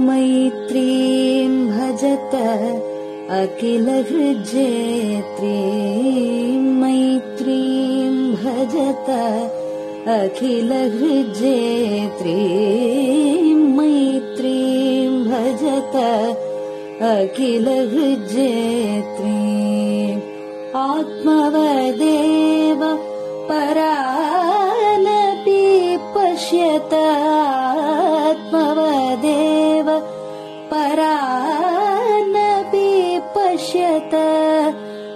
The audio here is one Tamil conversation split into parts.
मैत्रीं भजत अखिलहृज्जेत्रीं मैत्रीं भजत अखिलहृज्जेत्रीं मैत्रीं भजत अखिलहृज्जेत्रीम् आत्मवदेव परानपि पश्यत आत्मवदेव परानपि पश्यत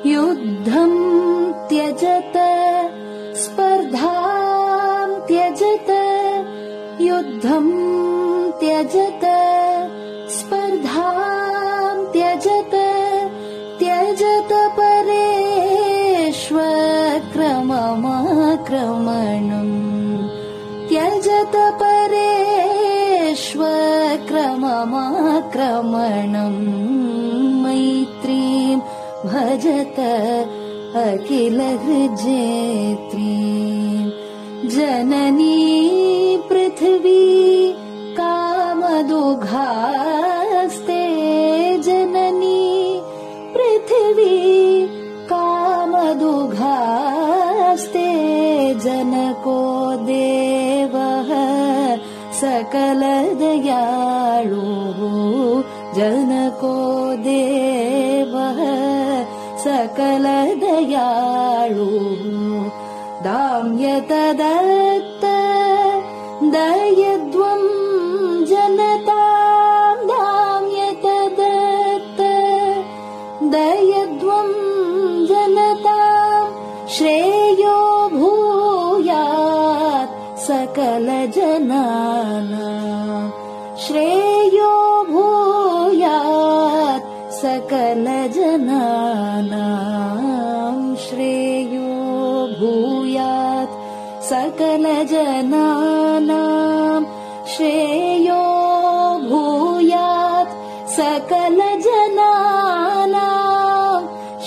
युद्धं त्यजत स्पर्धां त्यजत युद्धं त्यजत स्पर्धां त्यजत त्यजत परेष्वक्रममाक्रमणम् त्यजत परेष्वक्रममाक्रमणम् मैत्रीं भजत अखिलहृज्जेत्रीं जननी पृथिवी कामदुघास्ते जननी पृथिवी कामदुघास्ते जनको देवः सकलदयाळुः जनको देवः सकलदयाळुः दाम्यतदत्त दयद्वं जनतां दाम्यतदत्त दयद्वं जनतां श्रेयो भूयात् सकलजनानां श्रेयो भूयात् सकलजनानां श्रेयो भूयात् सकलजनानां श्रेयो भूयात् सकलजनानां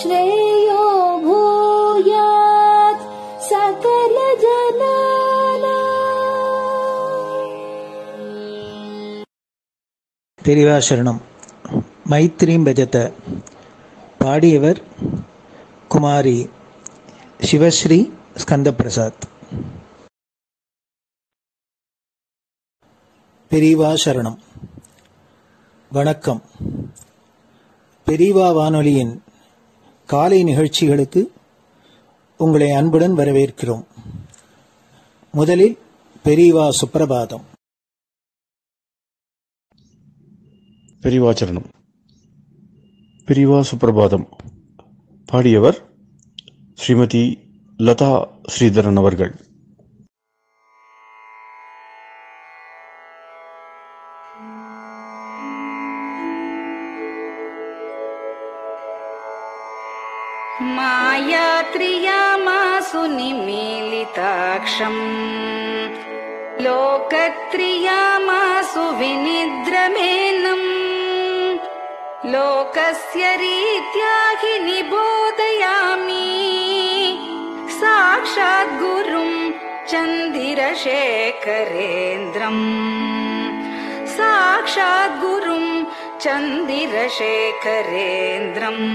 श्रेयो भूयात् सकलजनानां. பெரியவா சரணம். மைத்ரீம் பஜத பாடியவர் குமாரி சிவஸ்ரீ ஸ்கந்தபிரசாத். பெரியவா சரணம். வணக்கம். பெரியவா வானொலியின் காலை நிகழ்ச்சிகளுக்கு உங்களை அன்புடன் வரவேற்கிறோம். முதலில் பெரியவா சுப்பிரபாதம். பெரியவா சரணம். பெரியவா சுப்பிரபாதம் பாடியவர் ஸ்ரீமதி லதா ஸ்ரீதரன் அவர்கள். मायात्रियामासु निमीलिताक्षम् लोकत्रियामासु विनिद्रमेनम् लोकस्य रीत्या हि निबोधयामि साक्षात् गुरुं चन्दिरशेखरेन्द्रम् साक्षात् गुरुं चन्दिरशेखरेन्द्रम्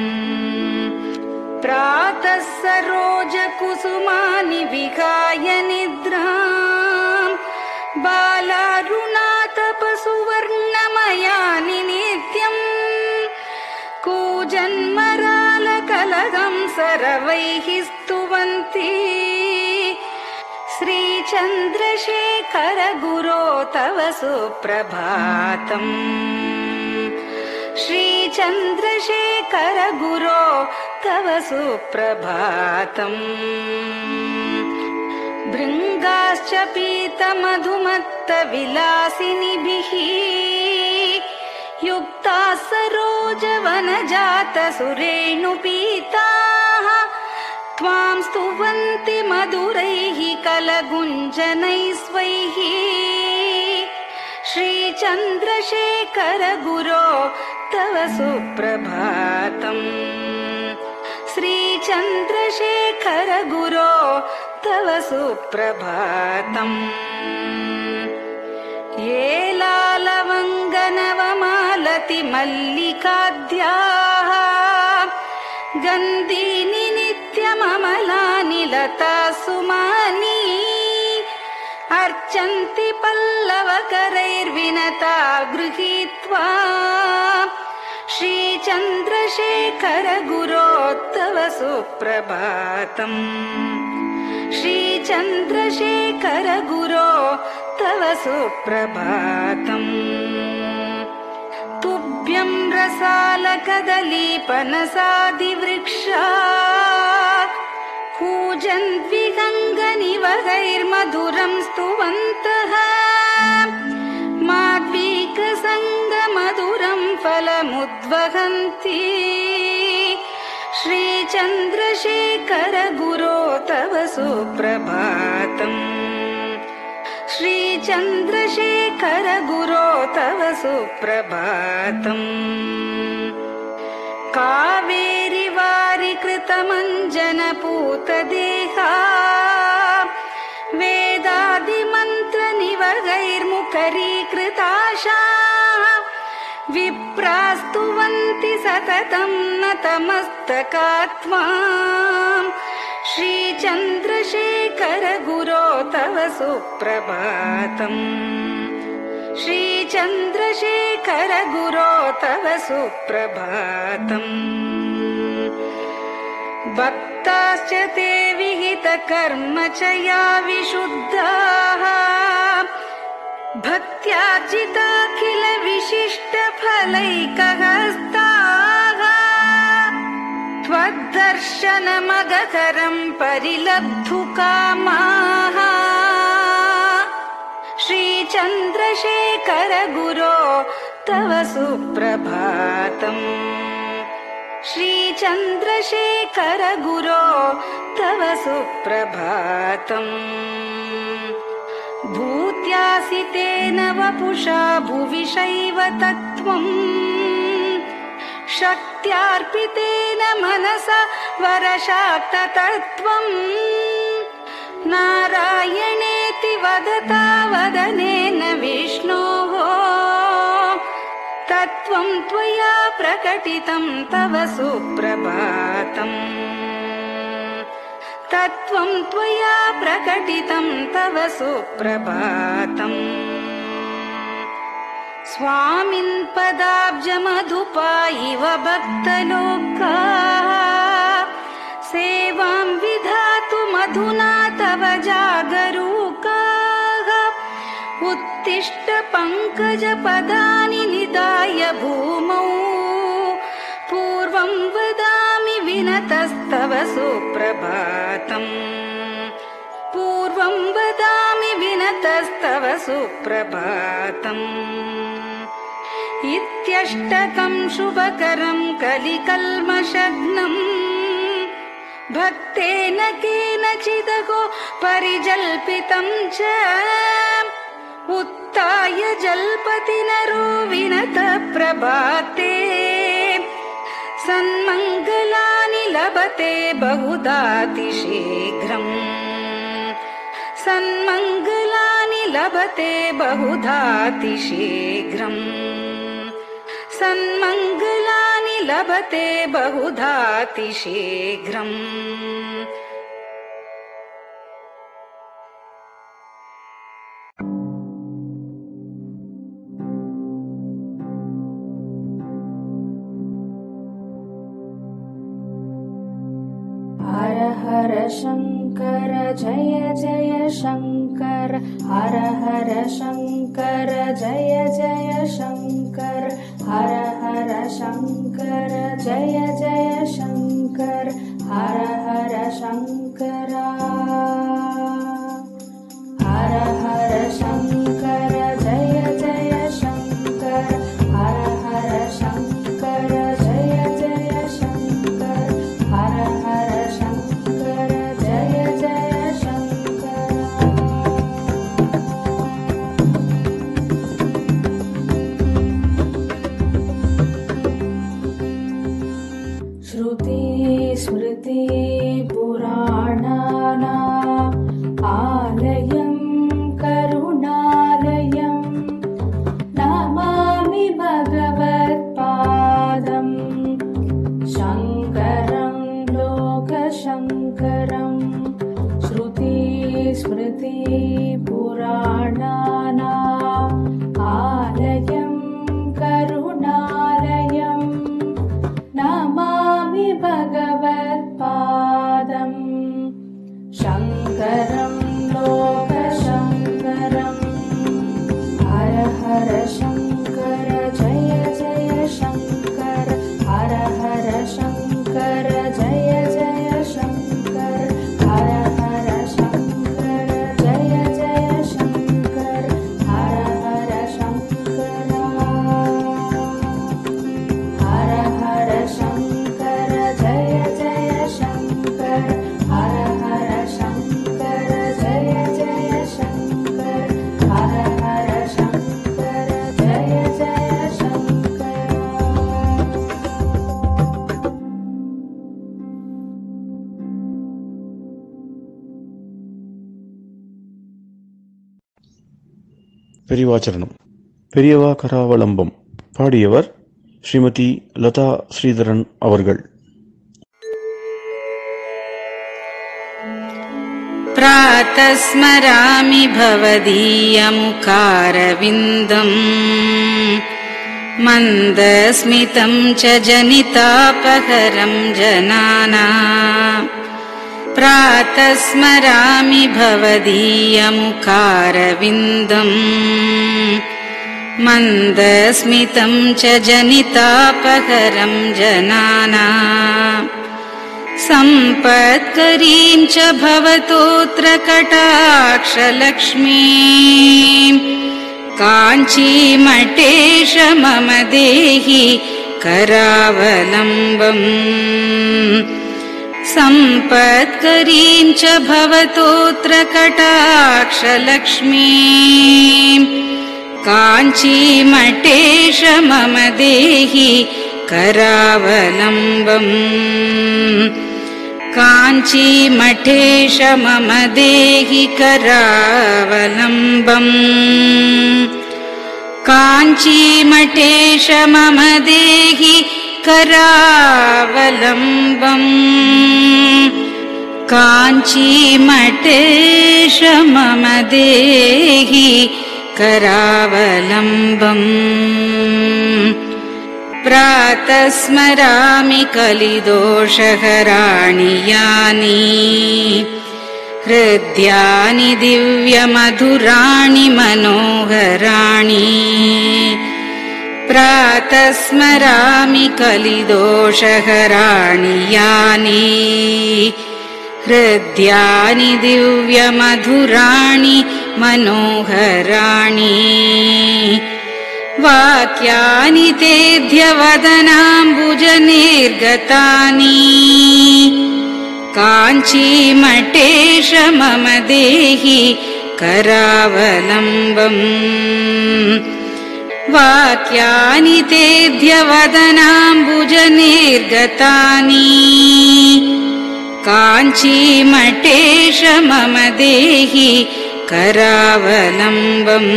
प्रातः सरोजकुसुमानि विहाय निद्राम् बालारुणातपसुवर्णमयानि नित्यम् कूजन्मरालकलहं सरवैः स्तुवन्ति श्रीचन्द्रशेखर गुरो तव सुप्रभातम् श्रीचन्द्रशेखर गुरो तव सुप्रभातम् भृङ्गाश्च पीतमधुमत्तविलासिनिभिः युक्ताः सरोजवनजातसुरेणुपीताः त्वां स्तुवन्ति मधुरैः कलगुञ्जनैस्वैः श्रीचन्द्रशेखर गुरो तव सुप्रभातम् श्रीचन्द्रशेखर गुरो तव सुप्रभातम् ये लालवङ्गनवमालति मल्लिकाद्याः गन्धीनि नित्यममलानि लता सुमानि अर्चन्ति पल्लवकरैर्विनता गृहीत्वा श्रीचन्द्रशेखर गुरो तव सुप्रभातम् श्रीचन्द्रशेखर गुरो तव सुप्रभातम् तुभ्यं रसालकदलीपनसादिवृक्षा कूजन्विहङ्गनिवहैर्मधुरं स्तुवन्तः माद्वीकसङ्गमधुरं फलमुद्वहन्ति श्रीचन्द्रशेखर गुरो तव सुप्रभातम् श्रीचन्द्रशेखर गुरो तव सुप्रभातम् कावेरी वारिकृतमञ्जनपूतदेहा वेदादिमन्त्रनिवहैर्मुखरीकृताशा विप्रास्तुवन्ति सततं नतमस्तकात्माम् श्रीचन्द्रशेखर गुरो तव सुप्रभातम् श्रीचन्द्रशेखर गुरो तव सुप्रभातम् भक्ताश्च ते विहितकर्म च या विशुद्धाः भक्त्यार्जिताखिल विशिष्टफलैकहस्ताः त्वद्दर्शनमगकरं परिलब्धुकामाः श्रीचन्द्रशेखर गुरो तव सुप्रभातम् श्रीचन्द्रशेखर गुरो तव सुप्रभातम् भूत्यासितेन वपुषा भुविशैव तत्त्वम् शक्त्यार्पितेन मनसा वरशाक्ततत्त्वम् नारायणेति वदता वदनेन विष्णोः तत्त्वं त्वया प्रकटितं तव सुप्रभातम् तत्त्वं त्वया प्रकटितं तव सुप्रभातम् स्वामिन् पदाब्जमधुपा इव भक्तलोकाः सेवां विधातुमधुना तव जागरूकाः उत्तिष्ठ पङ्कजपदानि निधाय भूमौ पूर्वं वदामि विनतस्तव सुप्रभातम् पूर्वं वदामि विनतस्तव सुप्रभातम् इत्यष्टकं शुभकरं कलिकल्मषघ्नम् भक्तेन केनचिदहो परिजल्पितं च उत्थाय जल्पति नरो विनतः प्रभाते सन्मङ्गलानि लभते बहुधातिशीघ्रम् सन्मङ्गलानि लभते बहुधातिशीघ्रम् सन्मङ्गलानि लभते बहुधातिशीघ्रम् हर हर शङ्कर जय जय शङ्कर हर हर शङ्कर जय जय शङ्कर हर हर शङ्कर जय जय शङ्कर हर हर शङ्कर हर हर शङ्कर जय जय शङ्कर हर हर शङ्कर जय जय शङ्कर हर हर शङ्कर जय जय शङ्कर श्रुति स्मृति पुराणानाम् स्मृतिपुराणानाम् आलयं करुणालयं नमामि भगवत्पादम् शङ्करं लोकशङ्करम् हर हर शङ्कर जय जय शङ्कर हर हर शङ्कर जय जय शङ्कर हर हर शङ्कर जय जय शङ्कर हर हर शङ्कर हर हर शङ्कर जय जय शङ्कर हर हर शङ्कर जय जय शङ्कर हर हर शङ्कर जय जय शङ्कर। பெரிவாச்சரணம். பெரியவா கராவலம்பம். பாடியவர் ஸ்ரீமதி லதா ஸ்ரீதரன் அவர்கள். प्रातः स्मरामि भवदीयमुखारविन्दम् मन्दस्मितं च जनितापहरं जनानाम् प्रातः स्मरामि भवदीयमुखारविन्दम् मन्दस्मितं च जनितापहरं जनानाम् सम्पत्करीं च भवतोऽत्र कटाक्षलक्ष्मीम् काञ्चीमठेश मम देहि करावलम्बम् सम्पत्करीं च भवतोऽत्र कटाक्षलक्ष्मीम् काञ्चीमठेश मम देहि करावलम्बम् काञ्चीमठेश मम देहि करावलम्बम् काञ्चीमठेश मम देहि करावलम्बम् काञ्चीमठेश मम देहि करावलम्बम् प्रातः स्मरामि कलिदोषहराणि यानि हृद्यानि दिव्यमधुराणि मनोहराणि प्रातः स्मरामि कलिदोषहराणि यानि हृद्यानि दिव्यमधुराणि मनोहराणि वाक्यानि तेऽध्यवदनाम्बुजनिर्गतानि काञ्चीमठेश मम देहि करावलम्बम् वाक्यानि तेऽध्यवदनाम्बुजनिर्गतानि काञ्चीमठेश मम देहि करावलम्बम्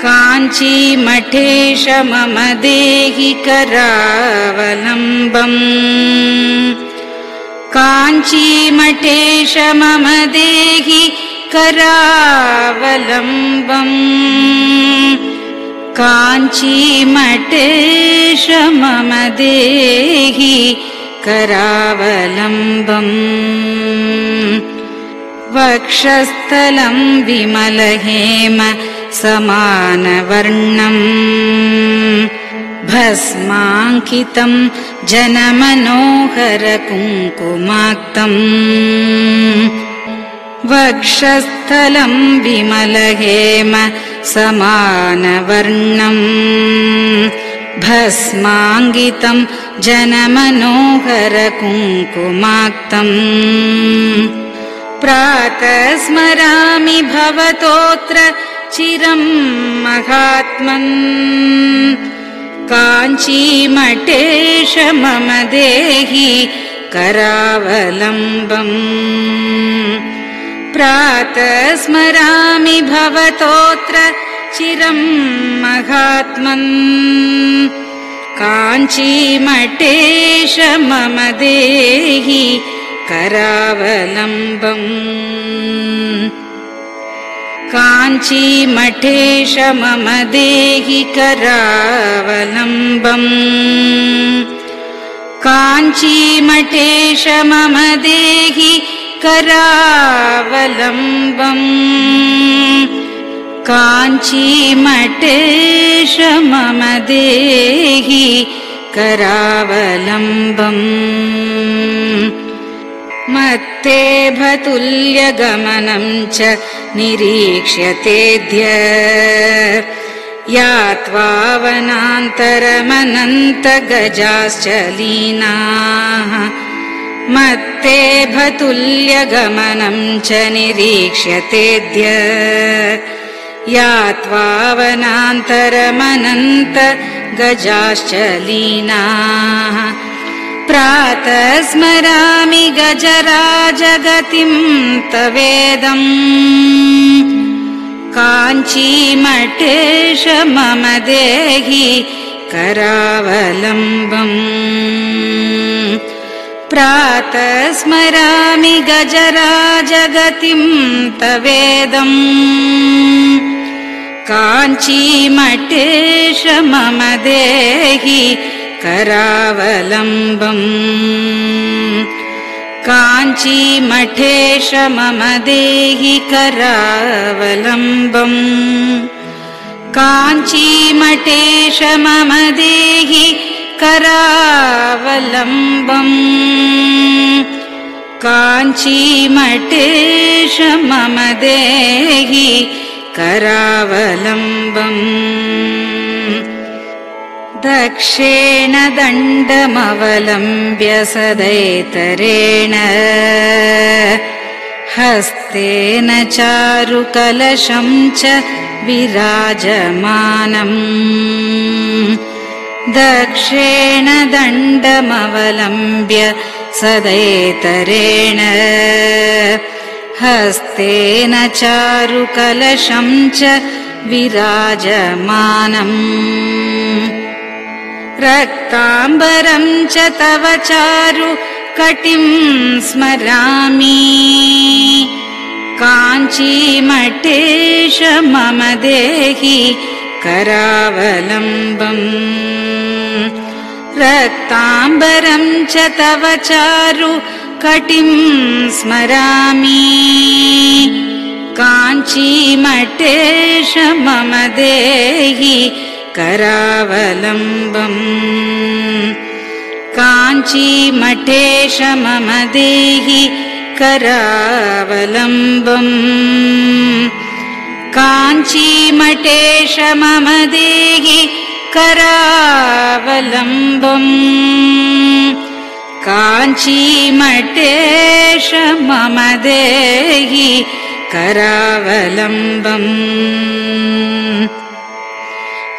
काञ्चीमठेश मम देहि करावलम्बम् काञ्चीमठेश मम देहि करावलम्बम् काञ्चीमठेश मम देहि करावलम्बम् वक्षस्थलं विमलहेम समानवर्णम् भस्माङ्कितं जनमनोहर कुङ्कुमाक्तम् वक्षस्थलं विमलहेम समानवर्णम् भस्माङ्कितं जनमनोहर कुङ्कुमाक्तम् प्रातः स्मरामि भवतोऽत्र चिरं महात्मन् काञ्चीमठेश मम देहि करावलम्बम् प्रातः स्मरामि भवतोऽत्र चिरं महात्मन् काञ्चीमठेश मम देहि करावलम्बम् काञ्चीमठेश मम देहि करावलम्बम् काञ्चीमठेश मम देहि करावलम्बम् काञ्चीमठेश मम देहि करावलम्बम् मत्तेभतुल्यगमनं च निरीक्ष्यतेऽद्य यात्वा वनान्तरमनन्तगजाश्च लीनाः मत्तेभतुल्यगमनं च निरीक्ष्यतेऽद्य यात्वा वनान्तरमनन्तगजाश्च लीनाः प्रातः स्मरामि गजराजगतिं तवेदम् काञ्चीमठेश मम देहि करावलम्बम् प्रातः स्मरामि गजराजगतिं तवेदम् काञ्चीमठेश मम देहि करावलम्बम् काञ्चीमठेश मम देहि करावलम्बम् काञ्चीमठेश मम देहि करावलम्बम् काञ्चीमठेश मम देहि करावलम्बम् दक्षेण दण्डमवलम्ब्य सदैतरेण हस्तेन चारुकलशं च विराजमानम् दक्षेण दण्डमवलम्ब्य सदैतरेण हस्तेन चारुकलशं च विराजमानम् रक्ताम्बरं च तव चारु कटिं स्मरामि काञ्चीमठेश मम देहि करावलम्बम् रक्ताम्बरं च तव चारु कटिं स्मरामि काञ्चीमठेश मम देहि करावलम्बम् काञ्चीमठेश मम देहि करावलम्बम् काञ्चीमठेश मम देहि करावलम्बम् काञ्चीमठेश मम देहि करावलम्बम्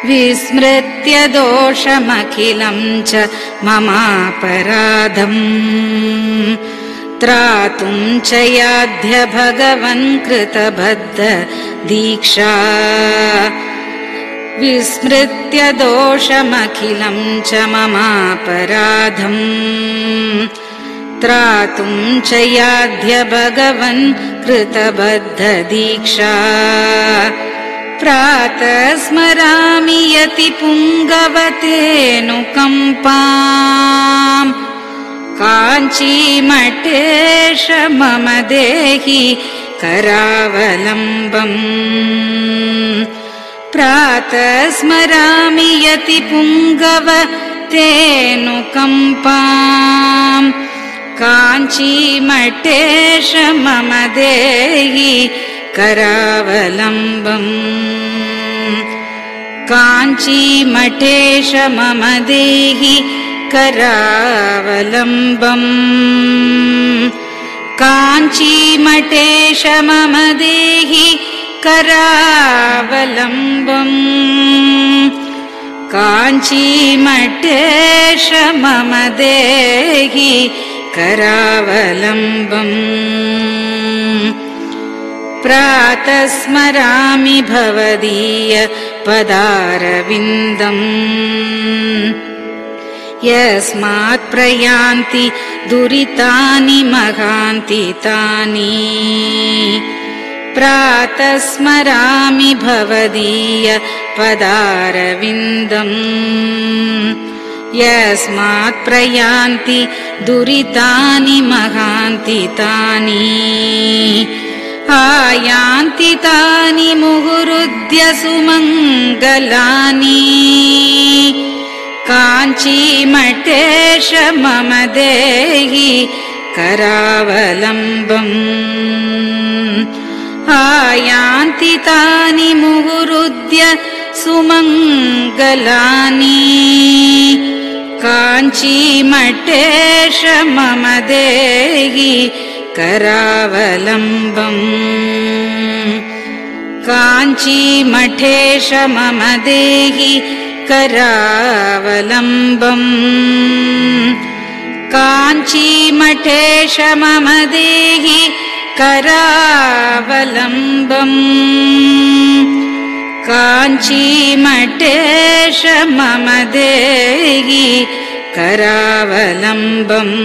विस्मृत्य दोषमखिलं च ममापराधम् त्रातुं च याध्य भगवन् कृतबद्ध दीक्षा विस्मृत्य दोषमखिलं च ममापराधम् त्रातुं च याध्य भगवन् कृतबद्ध दीक्षा प्रातः स्मरामि यति पुङ्गवतेऽनुकम्पाम् काञ्चीमठेश मम देहि करावलम्बम् प्रातः स्मरामि यति पुङ्गवतेऽनुकम्पाम् काञ्चीमठेश मम देहि करावलम्बम् काञ्चीमठेश मम देहि करावलम्बम् काञ्चीमठेश मम देहि करावलम्बम् काञ्चीमठेश मम देहि करावलम्बम् प्रातः स्मरामि भवदीय पदारविन्दम् यस्मात् प्रयान्ति दुरितानि महान्ति तानि प्रातः स्मरामि भवदीय पदारविन्दम् यस्मात् प्रयान्ति दुरितानि महान्ति तानि आयान्ति तानि मुहुरुद्य सुमङ्गलानि काञ्चीमठेश मम देहि करावलम्बम् आयान्ति तानि मुहुरुद्य सुमङ्गलानि काञ्चीमठेश मम देहि करावलम्बम् काञ्चीमठेश मम देहि करावलम्बम् काञ्चीमठेश मम देहि करावलम्बम् काञ्चीमठेश मम देहि करावलम्बम्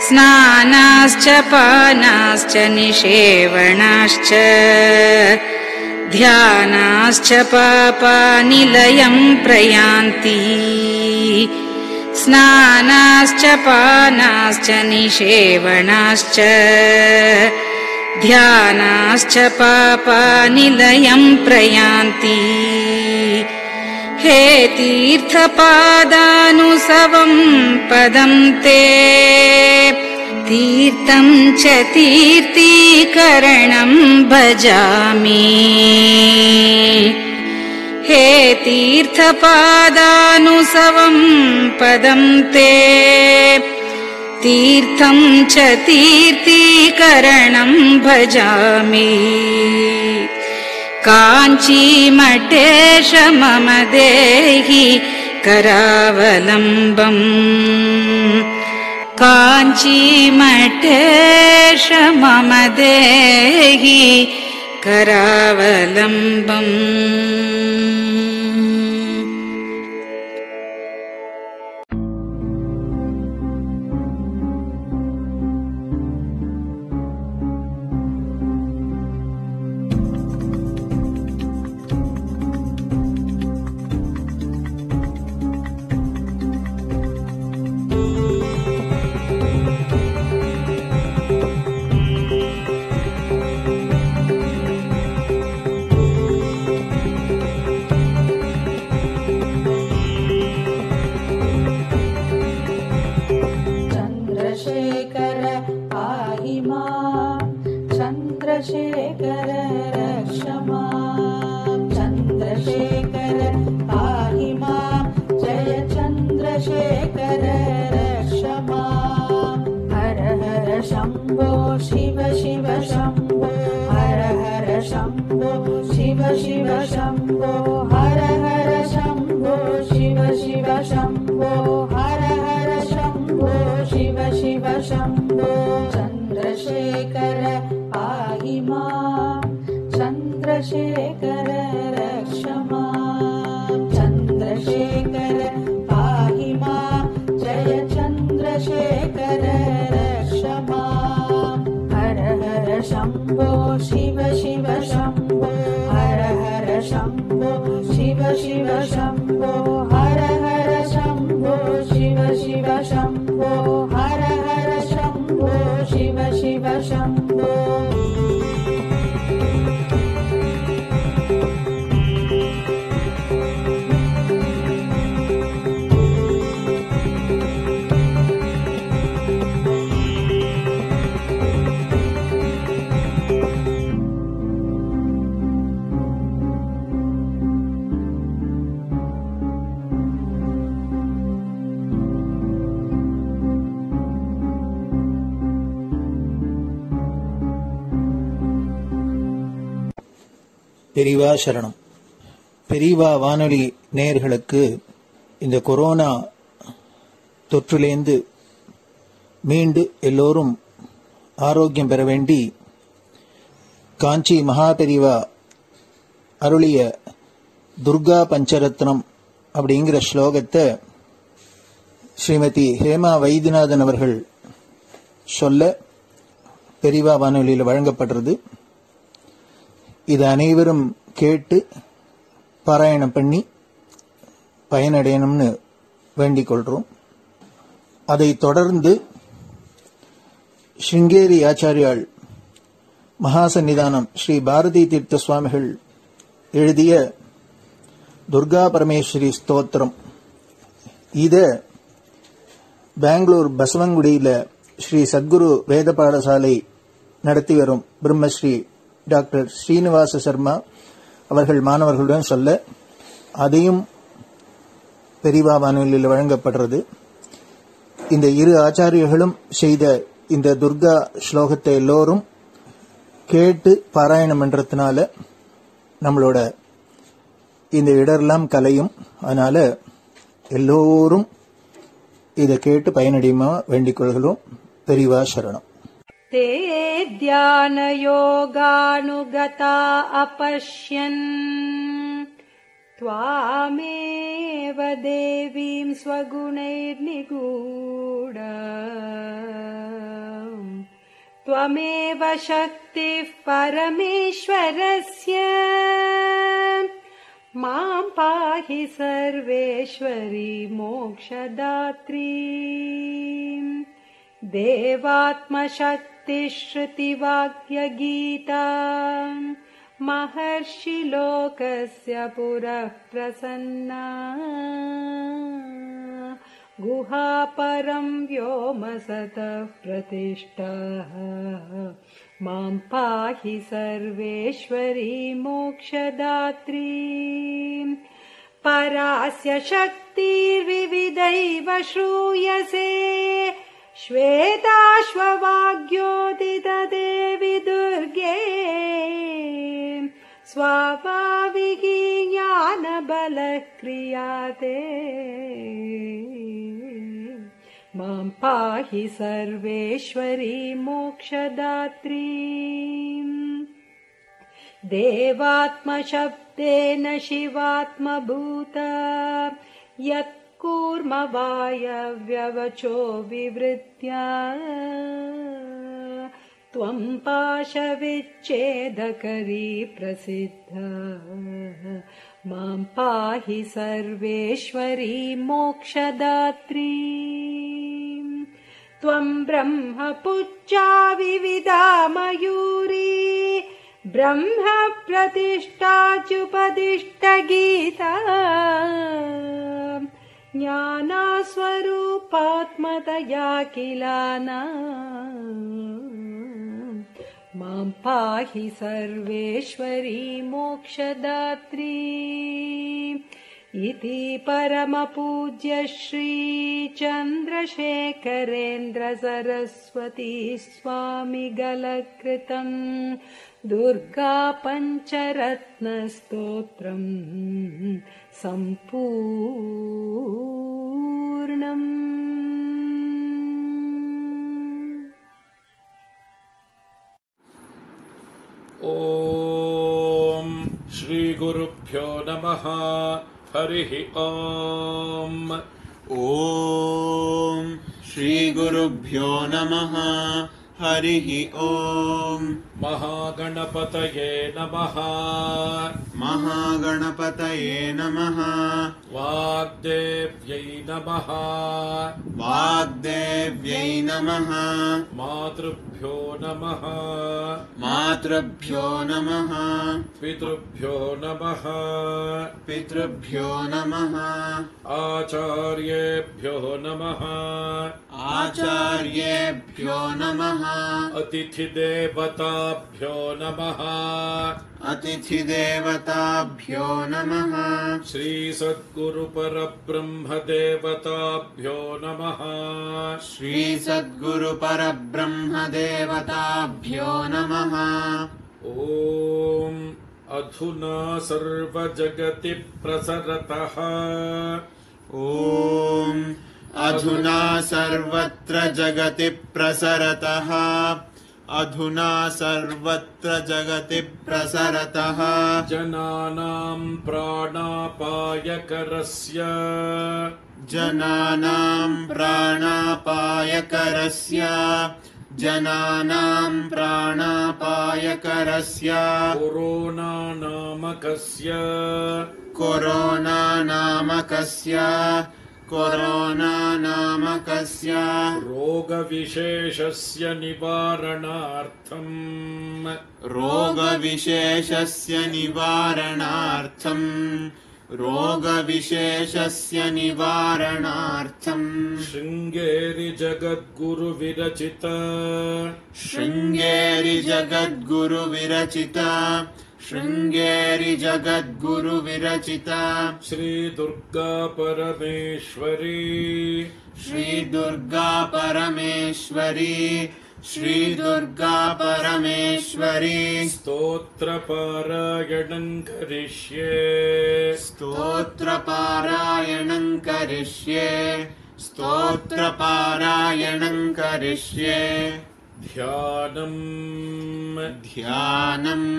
स्नानाश्च पानाश्च निषेवणाश्च ध्यानाश्च पापानिलयं प्रयान्ति स्नानाश्च पानाश्च निषेवणाश्च ध्यानाश्च पापानिलयं प्रयान्ति हे तीर्थपादानुसवं पदं ते तीर्थं च तीर्थीकरणं भजामि हे तीर्थपादानुसवं पदं ते तीर्थं च तीर्थीकरणं भजामि काञ्चीमठेश मम देहि करावलम्बम् काञ्चीमठेश मम देहि करावलम्बम् चन्द्रशेखर रक्ष मां चन्द्रशेखर पाहि मां जय चन्द्रशेखर रक्ष मां हर हर शम्भो शिव शिव शम्भो हर हर शम्भो शिव शिव शम्भो हर हर शम्भो शिव शिव शम्भो हर हर शम्भो शिव शिव शम्भो चन्द्रशेखर पाहि मां चन्द्रशेखर रक्ष मां चन्द्रशेखर पाहि मां जय चन्द्रशेखर रक्ष मां हर हर शम्भो शिव शिव शम्भो हर हर शम्भो शिव शिव शम्भो हर हर शम्भो शिव शिव शम्भो हर हर शम्भो शिव शिव शम्भो பெரியவா சரணம். பெரியவா வானொலி நேயர்களுக்கு இந்த கொரோனா தொற்றிலேந்து மீண்டு எல்லோரும் ஆரோக்கியம் பெற வேண்டி காஞ்சி மகாபெரிவா அருளிய துர்கா பஞ்சரத்னம் அப்படிங்கிற ஸ்லோகத்தை ஸ்ரீமதி ஹேமா வைத்தியநாதன் அவர்கள் சொல்ல பெரியவா வானொலியில் வழங்கப்படுறது. இதை அனைவரும் கேட்டு பாராயணம் பண்ணி பயனடையணும்னு வேண்டிக் கொள்றோம். அதை தொடர்ந்து ஸ்ருங்கேரி ஆச்சாரியாள் மகாசன்னிதானம் ஸ்ரீ பாரதி தீர்த்த சுவாமிகள் எழுதிய துர்கா பரமேஸ்வரி ஸ்தோத்திரம், இத பெங்களூர் பசவங்குடியில ஸ்ரீ சத்குரு வேத பாடசாலை நடத்தி வரும் பிரம்மஸ்ரீ டாக்டர் ஸ்ரீனிவாச சர்மா அவர்கள் மாணவர்களுடன் சொல்ல, அதையும் பெரியவா வானொலியில் வழங்கப்படுறது. இந்த இரு ஆச்சாரியர்களும் செய்த இந்த துர்கா ஸ்லோகத்தை எல்லோரும் கேட்டு பாராயணம் பண்றதுனால நம்மளோட இந்த இடரெல்லாம் கலையும். அதனால எல்லோரும் இதை கேட்டு பயனடையுமா வேண்டிக் கொள்கிறோம். பெரியவா சரணம். ते ध्यानयोगानुगता अपश्यन् त्वामेव देवीं स्वगुणैर्निगूढ त्वमेव शक्तिः परमेश्वरस्य मां पाहि सर्वेश्वरी मोक्षदात्री देवात्मशक्तिश्रुतिवाक्यगीता महर्षिलोकस्य पुरः प्रसन्ना गुहापरं व्योमसतः प्रतिष्ठा मां पाहि सर्वेश्वरी मोक्षदात्री परास्य शक्तिर्विविधैव श्रूयसे श्वेताश्ववाग्योदितदेवि दुर्गे स्वाभाविकी ज्ञानबलः क्रियाते मां पाहि सर्वेश्वरी मोक्षदात्री देवात्मशब्देन शिवात्मभूता यत् कूर्मवायव्यवचो विवृत्या त्वं पाशविच्छेदकरी प्रसिद्धा मां पाहि सर्वेश्वरी मोक्षदात्री त्वं ब्रह्मपुच्छा विविधा मयूरी ब्रह्म प्रतिष्ठाच्युपदिष्टगीता ज्ञानस्वरूपात्मतया किलाना मां पाहि सर्वेश्वरी मोक्षदात्री इति परमपूज्य श्री चन्द्रशेखरेन्द्र सरस्वती स्वामी गलकृतं दुर्गा पञ्चरत्नस्तोत्रम् सम्पूर्णम्. ॐ श्री गुरुभ्यो नमः. हरिः ॐ. ॐ श्री गुरुभ्यो नमः. हरिः ॐ. महागणपतये नमः. महागणपतये नमः. वाग्देव्यै नमः. वाग्देव्यै नमः. मातृभ्यो नमः. मातृभ्यो नमः. पितृभ्यो नमः. पितृभ्यो नमः. आचार्येभ्यो नमः. आचार्येभ्यो नमः. अतिथिदेवताभ्यो नमः. अतिथिदेवताभ्यो नमः. श्री सद्गुरुपरब्रह्मदेवताभ्यो नमः. श्री सद्गुरुपरब्रह्मदेवताभ्यो नमः. ॐ अधुना सर्वजगति प्रसरतः. ॐ अधुना सर्वत्र जगति प्रसरतः अधुना सर्वत्र जगति प्रसरतः जनानां प्राणापायकरस्य जनानां प्राणापायकरस्य जनानां प्राणापायकरस्य corona नामकस्य corona नामकस्य corona नामकस्य रोगविशेषस्य निवारणार्थम् रोगविशेषस्य निवारणार्थम् रोगविशेषस्य निवारणार्थम् Sringeri जगद्गुरुविरचित Sringeri जगद्गुरुविरचित Sringeri जगद्गुरुविरचित Shri Durga परमेश्वरी श्रीदुर्गा परमेश्वरी श्रीदुर्गा परमेश्वरी स्तोत्रपारायणं करिष्ये स्तोत्रपारायणं करिष्ये स्तोत्रपारायणं करिष्ये ध्यानम् ध्यानम्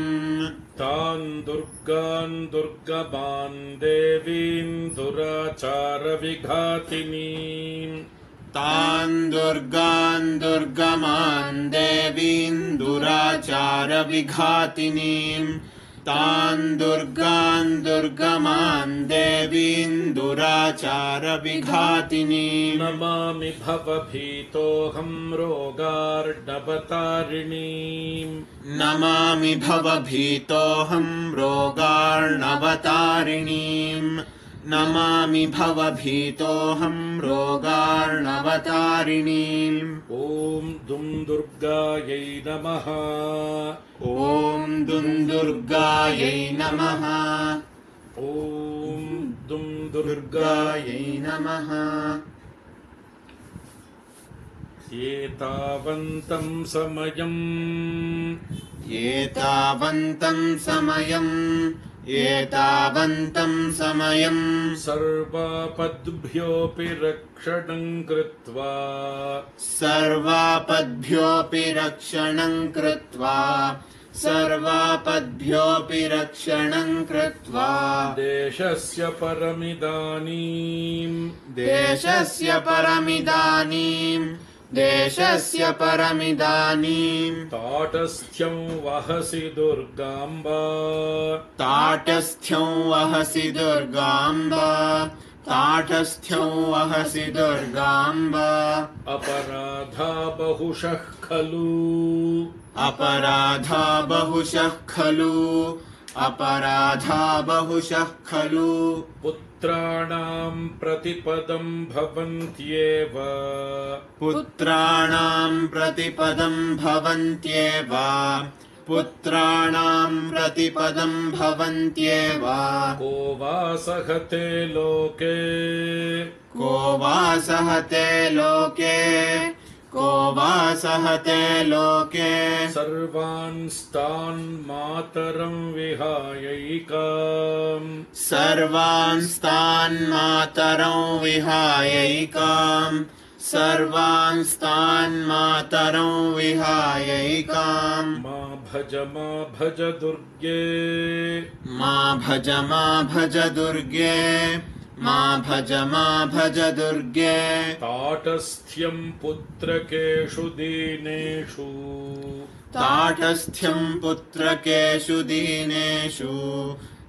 तान् दुर्गान् दुर्गमान् देवीन् दुराचारविघातिनीम् तान् दुर्गान् दुर्गमान् देवीन् दुराचारविघातिनीम् तान् दुर्गान् दुर्गमान् देवीन् दुराचारविघातिनीम् नमामि भवभीतोऽहं रोगार्णवतारिणीम् नमामि भवभीतोऽहं रोगार्णवतारिणीम् नमामि भवभीतोऽहं रोगार्णवतारिणीम् ॐ दुं दुर्गायै नमः ॐ दुं दुर्गायै नमः ॐ दुं दुर्गायै नमः एतावन्तं समयम् एतावन्तं समयम् सर्वापद्भ्योऽपि रक्षणं कृत्वा सर्वापद्भ्योऽपि रक्षणं कृत्वा सर्वापद्भ्योऽपि रक्षणं कृत्वा देशस्य परमिदानीम् देशस्य परमिदानीम् ताटस्थ्यं वहसि दुर्गाम्बा ताटस्थ्यं वहसि दुर्गाम्बा ताटस्थ्यं वहसि दुर्गाम्बा अपराधा बहुशः खलु अपराधा बहुशः खलु अपराधा बहुशः खलु पुत्राणां प्रतिपदं भवन्त्येव पुत्राणां प्रतिपदं भवन्त्येव पुत्राणां प्रतिपदं भवन्त्येव को वा सहते लोके को वा सहते लोके को वा सहते लोके सर्वांस्तान् मातरं विहायैकाम् सर्वांस्तान् मातरं विहायैकाम् सर्वांस्तान् मातरं विहायैकाम् मा भज दुर्गे मा भज दुर्गे मा भज दुर्गे ताटस्थ्यं पुत्रकेषु दीनेषु ताटस्थ्यं पुत्रकेषु दीनेषु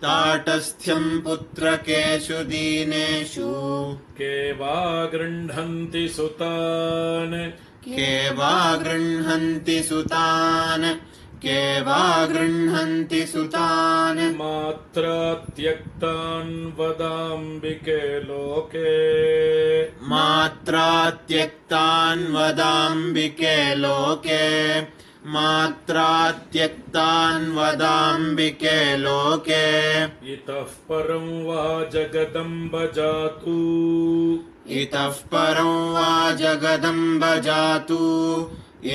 ताटस्थ्यं पुत्रकेषु दीनेषु के वा गृह्णन्ति सुतान् के वा गृह्णन्ति सुतान् के वा गृह्णन्ति सुतान् मात्रा त्यक्तान् वदाम्बिके लोके मात्रा त्यक्तान् वदाम्बिके लोके मात्रा त्यक्तान् वदाम्बिके लोके इतः परं वा जगदम्ब जातु इतः परं वा जगदम्ब जातु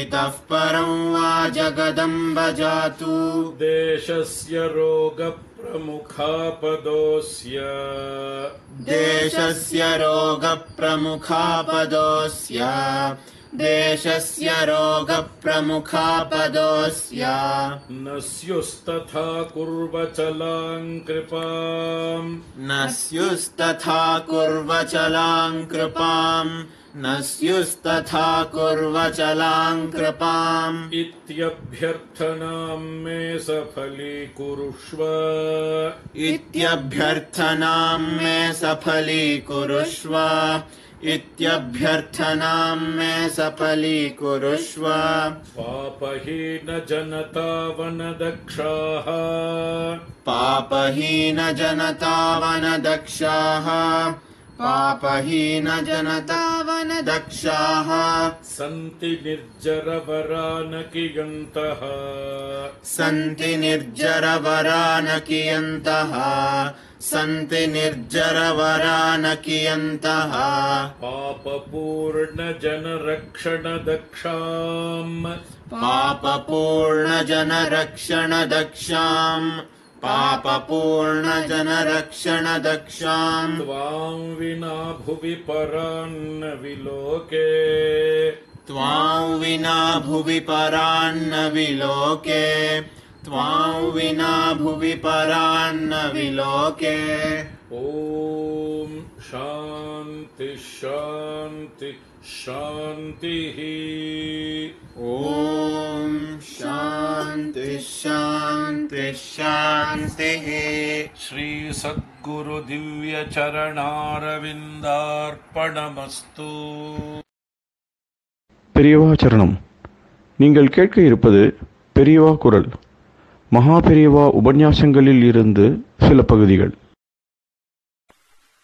इतः परं वा जगदम्ब जातु देशस्य रोगप्रमुखापदोऽस्य देशस्य रोगप्रमुखापदोऽस्य देशस्य रोगप्रमुखापदोऽस्य न स्युस्तथा कुर्वचलां कृपाम् न स्युस्तथा कुर्वचलां कृपाम् न स्युस्तथा कुर्वचलां कृपाम् इत्यभ्यर्थनां मे सफलीकुरुष्व इत्यभ्यर्थनां मे सफलीकुरुष्व इत्यभ्यर्थनां मे सफलीकुरुष्व पापहीनजनतावनदक्षाः पापहीनजनतावनदक्षाः पापहीनजनतावनदक्षाः सन्ति निर्जरवरानकियन्तः सन्ति निर्जरवरानकियन्तः सन्ति निर्जरवरानकियन्तः पापपूर्णजनरक्षणदक्षाम् पापपूर्णजनरक्षणदक्षाम् पापपूर्णजनरक्षणदक्षाम् त्वां विना भुवि परान्न विलोके त्वां विना भुवि परान्न विलोके त्वां विना भुवि परान्न विलोके ॐ शान्ति शान्ति शान्तिः ॐ शान्ति शान्ति शान्तिः श्री सद्गुरु दिव्य चरणारविन्दार्पणमस्तु. பெரியவா சரணம். நீங்கள் கேட்க இருப்பது பெரியவா குரல். மகா பெரியவா உபன்யாசங்களில் இருந்து சில பகுதிகள்.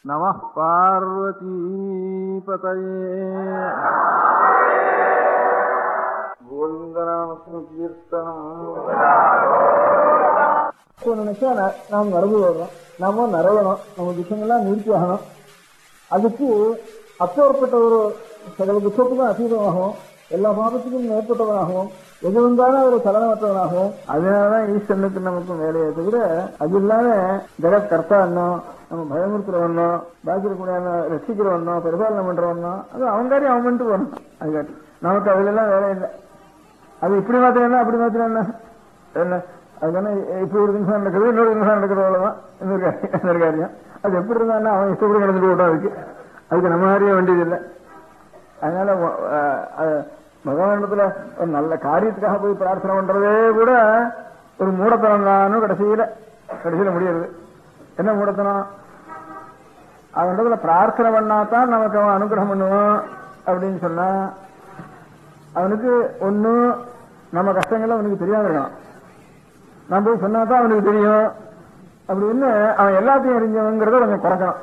நம பார்வதி பதயே கோவிந்தநாம கீர்த்தனம். நினைச்சா நாம் நடந்து வர்றோம், நாம நிறையணும், நம்ம துக்கங்கள்லாம் நிறுத்தி ஆகணும். அதுக்கு அப்பேற்பட்ட ஒரு சகல துக்கத்துக்கும் அசீதமாகவும் எல்லா பாபத்துக்கும் மேற்பட்டவனாகவும் எது வந்தாலும் ஒரு சலனமற்றவனாகவும், அதனாலதான் ஈஸ்வரனுக்கு நமக்கும் வேலையை தவிர அது இல்லாம ஜெகத் கர்த்தா என்னோ, நம்ம பயமுறுத்துறவனோ, பாக்கியக்கூடிய ரசிக்கிறவனோ, பரிபாலனை பண்றவனோ, அது அவன் காரியம் அவன் பண்ணிட்டு போகணும். அது காட்டி நமக்கு அதுல எல்லாம் வேலை இல்லை. அது இப்படி மாத்திரம் அப்படி மாத்திரம் என்ன அதுக்கான இப்படி ஒரு நிமிஷம் நடக்குது, இன்னொரு நிமிஷம் நடக்கிறது, அவ்வளவுதான் இன்னொரு காரியம். அது எப்படி இருந்தான்னா அவன் இஷ்டப்படி நடந்துட்டு போட்டோம். அதுக்கு நம்ம அறிய வேண்டியதில்லை. அதனால பகவானிடத்துல ஒரு நல்ல காரியத்துக்காக போய் பிரார்த்தனை பண்றதே கூட ஒரு மூடத்தனம் தான். கடைசியில முடியறது என்ன மூடத்தனம்? அவனிடத்துல பிரார்த்தனை பண்ணாதான் நமக்கு அவன் அனுகிரகம் பண்ணுவான் அப்படின்னு சொன்னா, அவனுக்கு ஒண்ணு நம்ம கஷ்டங்கள் அவனுக்கு தெரியாம இருக்கான். நான் போய் சொன்னாதான் அவனுக்கு தெரியும் அப்படின்னு அவன் எல்லாத்தையும் அறிஞ்சவங்கிறத கொஞ்சம் குறைக்கணும்.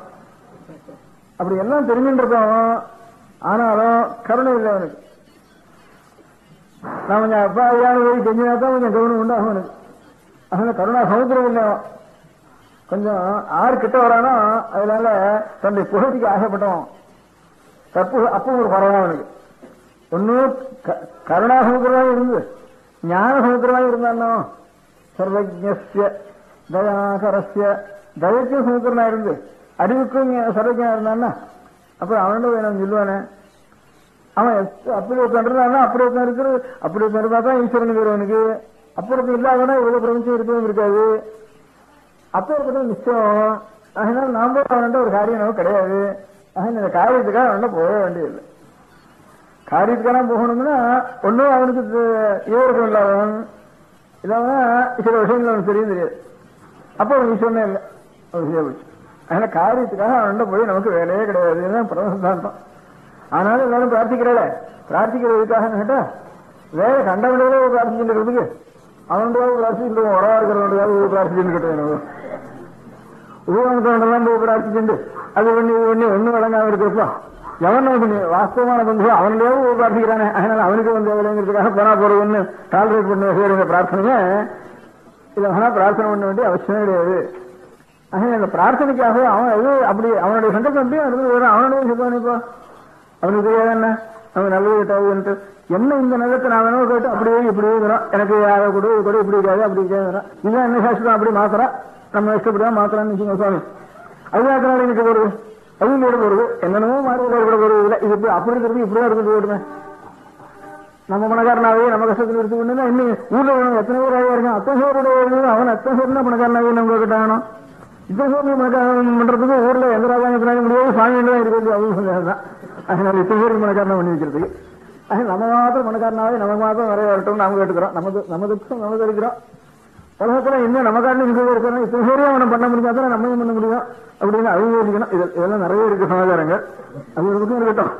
அப்படி எல்லாம் தெரிஞ்சுன்றதும் ஆனாலும் கருணை இல்லை அவனுக்கு. நான் கொஞ்சம் அப்பா ஐயானு போய் செஞ்சினாதான் கொஞ்சம் கவனம் உண்டாகும் அவனுக்கு. அதனால கருணா சமுத்திரம் இல்லை. கொஞ்சம் ஆறு கிட்ட வரானோ அதனால தன்னுடைய புகழ்ச்சிக்கு ஆசைப்பட்டவன் தப்பு அப்போ ஒரு பரவாயில்ல அவனுக்கு. ஒன்னும் கருணா சமுத்திரமாக இருந்து ஞான சமுத்திரமாக இருந்தானோ, சர்வஜ்ய தயாகரஸ்ய தயக்கும் சமுத்திரனா இருந்து அறிவுக்கும் சர்வஜனா இருந்தான்னா அப்புறம் அவனோட வேணும் சொல்லுவானே. அவன் அப்படி ஒருத்தன் அப்படி ஒருத்தன் இருக்கிறது, அப்படி ஒருத்தன் இருந்தா தான் ஈஸ்வரன் அவனுக்கு. அப்புறம் இல்லாதனா இவ்வளவு பிரபஞ்சம் இருக்கவும் இருக்காது. அப்பேற்பட்ட நிச்சயம். அதனால நாம அவன்கிட்ட ஒரு காரியம் நமக்கு கிடையாது. அதனால இந்த காரியத்துக்காக அவன்கிட்ட போக வேண்டியதில்லை. காரியத்துக்கான போகணும்னா ஒன்னும் அவனுக்கு இவர்கள் இல்லாதவன் இல்லாம சில விஷயங்கள் அவனுக்கு தெரியாது. அப்ப அவன் ஈஸ்வரனே இல்லை. அதனால காரியத்துக்காக அவன்கிட்ட போய் நமக்கு வேலையே கிடையாது. பிரதம சித்தாந்தம். ஆனாலும் எல்லாரும் பிரார்த்திக்கிறதுக்காக கேட்டா வேற கண்டவனோட பிரார்த்திச்சுட்டு அவனுடைய பிரார்த்திச்சுட்டு உறவா இருக்கிறவனுடைய பிரார்த்திச்சுட்டு கேட்டேன். உபயோகத்தோடலாம் போய் பிரார்த்திச்சுட்டு அது ஒண்ணு வழங்காம இருக்கிறப்போ எவன் வாஸ்தவமான பந்து அவனுடைய பிரார்த்திக்கிறானே. அதனால அவனுக்கு வந்து வேலைங்கிறதுக்காக போனா போறதுன்னு டாலரேட் பண்ண செய்யற பிரார்த்தனைய இதை பிரார்த்தனை பண்ண வேண்டிய அவசியமே கிடையாது. அந்த பிரார்த்தனைக்காக அவன் எது அப்படி அவனுடைய சங்கல்பம் எப்படி அவனுடைய சொல்லுவானே. இப்போ அவனுக்கு தெரியாது என்ன அவன் நல்லது கேட்டாவுன்ட்டு என்ன இந்த நல்லத்தை நான் வேணும் கேட்டு அப்படியே இப்படி இருக்கிறோம். எனக்கு அதை கூட இது கூட இப்படி இருக்காது அப்படி இருக்காது. இதுதான் என்ன சாஸ்திரம் அப்படி மாத்திரம் நம்ம இஷ்டப்படிதான் மாத்திரான்னு வச்சுக்கோங்க சுவாமி. அதுதான் எனக்கு போறது அதுவும் கூட போறது என்னென்னமோ மாறி கூட போறது இல்லை. இது அப்படி இருக்கிறது இப்படிதான் இருந்து போடுமே. நம்ம பணக்காரனாவே நம்ம கஷ்டத்தில் எடுத்துக்கொண்டு இன்னும் ஊர்ல எத்தனை பேர் ஆகியா இருக்கான், அத்தனை பேருடைய அவன் அத்தனை பேர் தான் பணக்காரனாவே நம்ம கிட்டாகணும். இத்தனை பேர் பணக்காரன் பண்றதுக்கு ஊர்ல எந்த ராஜாங்க முடியாது, சாமி தான் இருக்கிறது. அதுவும் தான். அதனால இத்தனை பேருக்கு பணக்காரனா பண்ணி வைக்கிறதுக்கு நம்ம மாத்திரம் பணக்காரனாவே நமக்கு மாத்திரம் நிறைய வரட்டும் நாம கேட்டுக்கிறோம். நம்ம துக்கம் நமக்கு இருக்கிறோம். உலகத்துல இன்னும் நமக்காரன் இங்கே இருக்கணும், இத்தனை பேரையும் அவனை பண்ண முடியாதான் நம்மையும் பண்ண முடியும் அப்படின்னு அபிவேசிக்கணும். இதெல்லாம் நிறைய இருக்கு சமாச்சாரங்கள். அது ஒரு பக்கம் இருக்கட்டும்.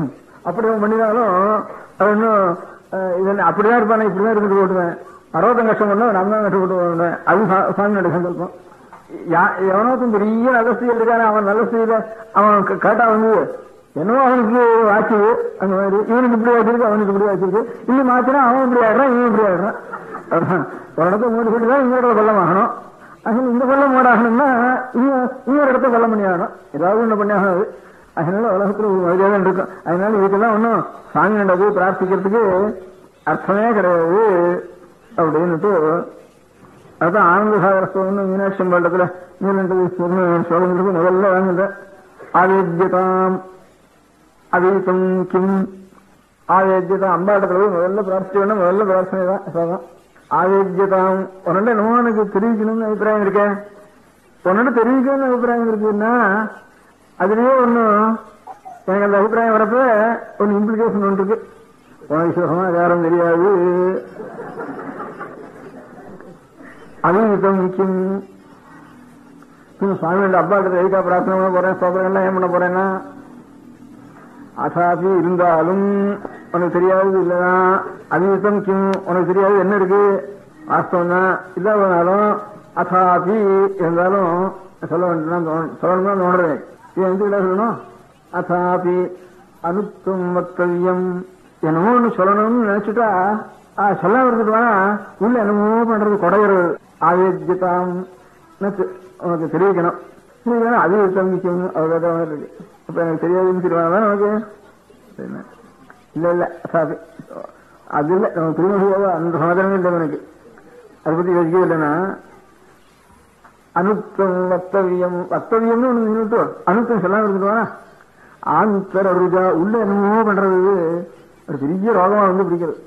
அப்படி அவன் பண்ணினாலும் அது இன்னும் இதெல்லாம் அப்படிதான் இருப்பானே, இப்படிதான் இருந்துட்டு போட்டுவேன். 60 கஷ்டம் பண்ண நம்ம தான் கஷ்டப்பட்டு போடுவேன். அது சாமியோட சங்கல்பம். எவனோத்தும் பெரிய நல்ல ஸ்திரீ இருக்கானே, அவன் நல்ல ஸ்திரீல அவன் கேட்டா வந்து என்னவோ அவனுக்கு ஆச்சு அந்த மாதிரி, இவனுக்கு இப்படி ஆச்சிருக்கு அவனுக்கு இப்படி ஆச்சிருக்கு, இன்னும் மாத்தினா அவன் இப்படி ஆடுறான் இவன் இப்படி ஆடுறான். ஒரு இடத்த மூடி சொல்லிதான் இன்னொரு பள்ளம் ஆகணும். அதனால இந்த பள்ளம் மூடாகணும்னா இன்னொரு இடத்த பள்ளம் பண்ணி ஆகணும். ஏதாவது ஒண்ணு பண்ணி ஆகாது. அதனால உலகத்துல ஒரு மரியாதை இருக்கும். அதனால இதுக்கெல்லாம் ஒன்னும் சாமி நடந்து பிரார்த்திக்கிறதுக்கு அர்த்தமே கிடையாது அப்படின்னுட்டு அதுதான் ஆனந்த சாகரஸ்தவம்னு மீனாட்சி அம்பாளத்துல சொல்லுங்களுக்கு முதல்ல வாங்குற ஆவேத்யதாம் அவீதம் கிம் ஆவேத்யதாம் அம்பாட்டத்துல போய் முதல்ல பிரார்த்தி வேணும். முதல்ல பிரார்த்தனை தான் ஆவேத்யதாம். உன்னோட என்னமோ எனக்கு தெரிவிக்கணும்னு அபிப்பிராயம் இருக்கேன், உன்னோட தெரிவிக்கணும்னு அபிப்பிராயம் இருக்குன்னா அதுலயே ஒன்னும் எனக்கு அந்த அபிப்பிராயம் வரப்ப ஒன்னு இம்ப்ளிகேஷன் ஒன்று இருக்கு. உனக்கு சுகமா யாரும் தெரியாது. அவீதம் கிம் சுவாமியோட அப்பாட்ட எதுக்கா பிரார்த்தனை பண்ண போறேன், சோதனைலாம் ஏன் பண்ண போறேன்னா அசாபி இருந்தாலும் உனக்கு தெரியாது இல்லதான். அவீதம் கிம் உனக்கு தெரியாது என்ன இருக்கு வாஸ்தவம் தான். இல்லாதனாலும் அசாபி இருந்தாலும் சொல்ல வேண்டியதான் சொல்லணும்னு தோன்றேன். இது எந்த சொல்லணும் அசாபி அனுத்தம் வக்தவியம் என்னமோ ஒண்ணு சொல்லணும்னு நினைச்சுட்டா சொல்லாம இருந்துட்டுவானா உள்ள என்னமோ பண்றது கொடைகிறது. ஆவேத்யதாம் உனக்கு தெரிவிக்கணும். அது சந்திக்கணும் அவ்வளவுதான் இருக்கு. இப்ப எனக்கு தெரியாதுன்னு தெரியுவாங்க நமக்கு இல்ல இல்ல அசாபி அது இல்ல நமக்கு தெரியும். அந்த சமாதானமே இல்லை எனக்கு. அதை பத்தி யோசிக்கவே இல்லைன்னா அனுத்தம் வக்தவியம் வக்தவியம்னு ஒண்ணு நின்றுட்டு அனுத்தம் சொல்லாம இருந்துட்டுவானா ஆந்தர ருஜா உள்ள என்னமோ பண்றது ஒரு பெரிய ரோகமா வந்து பிடிக்கிறது.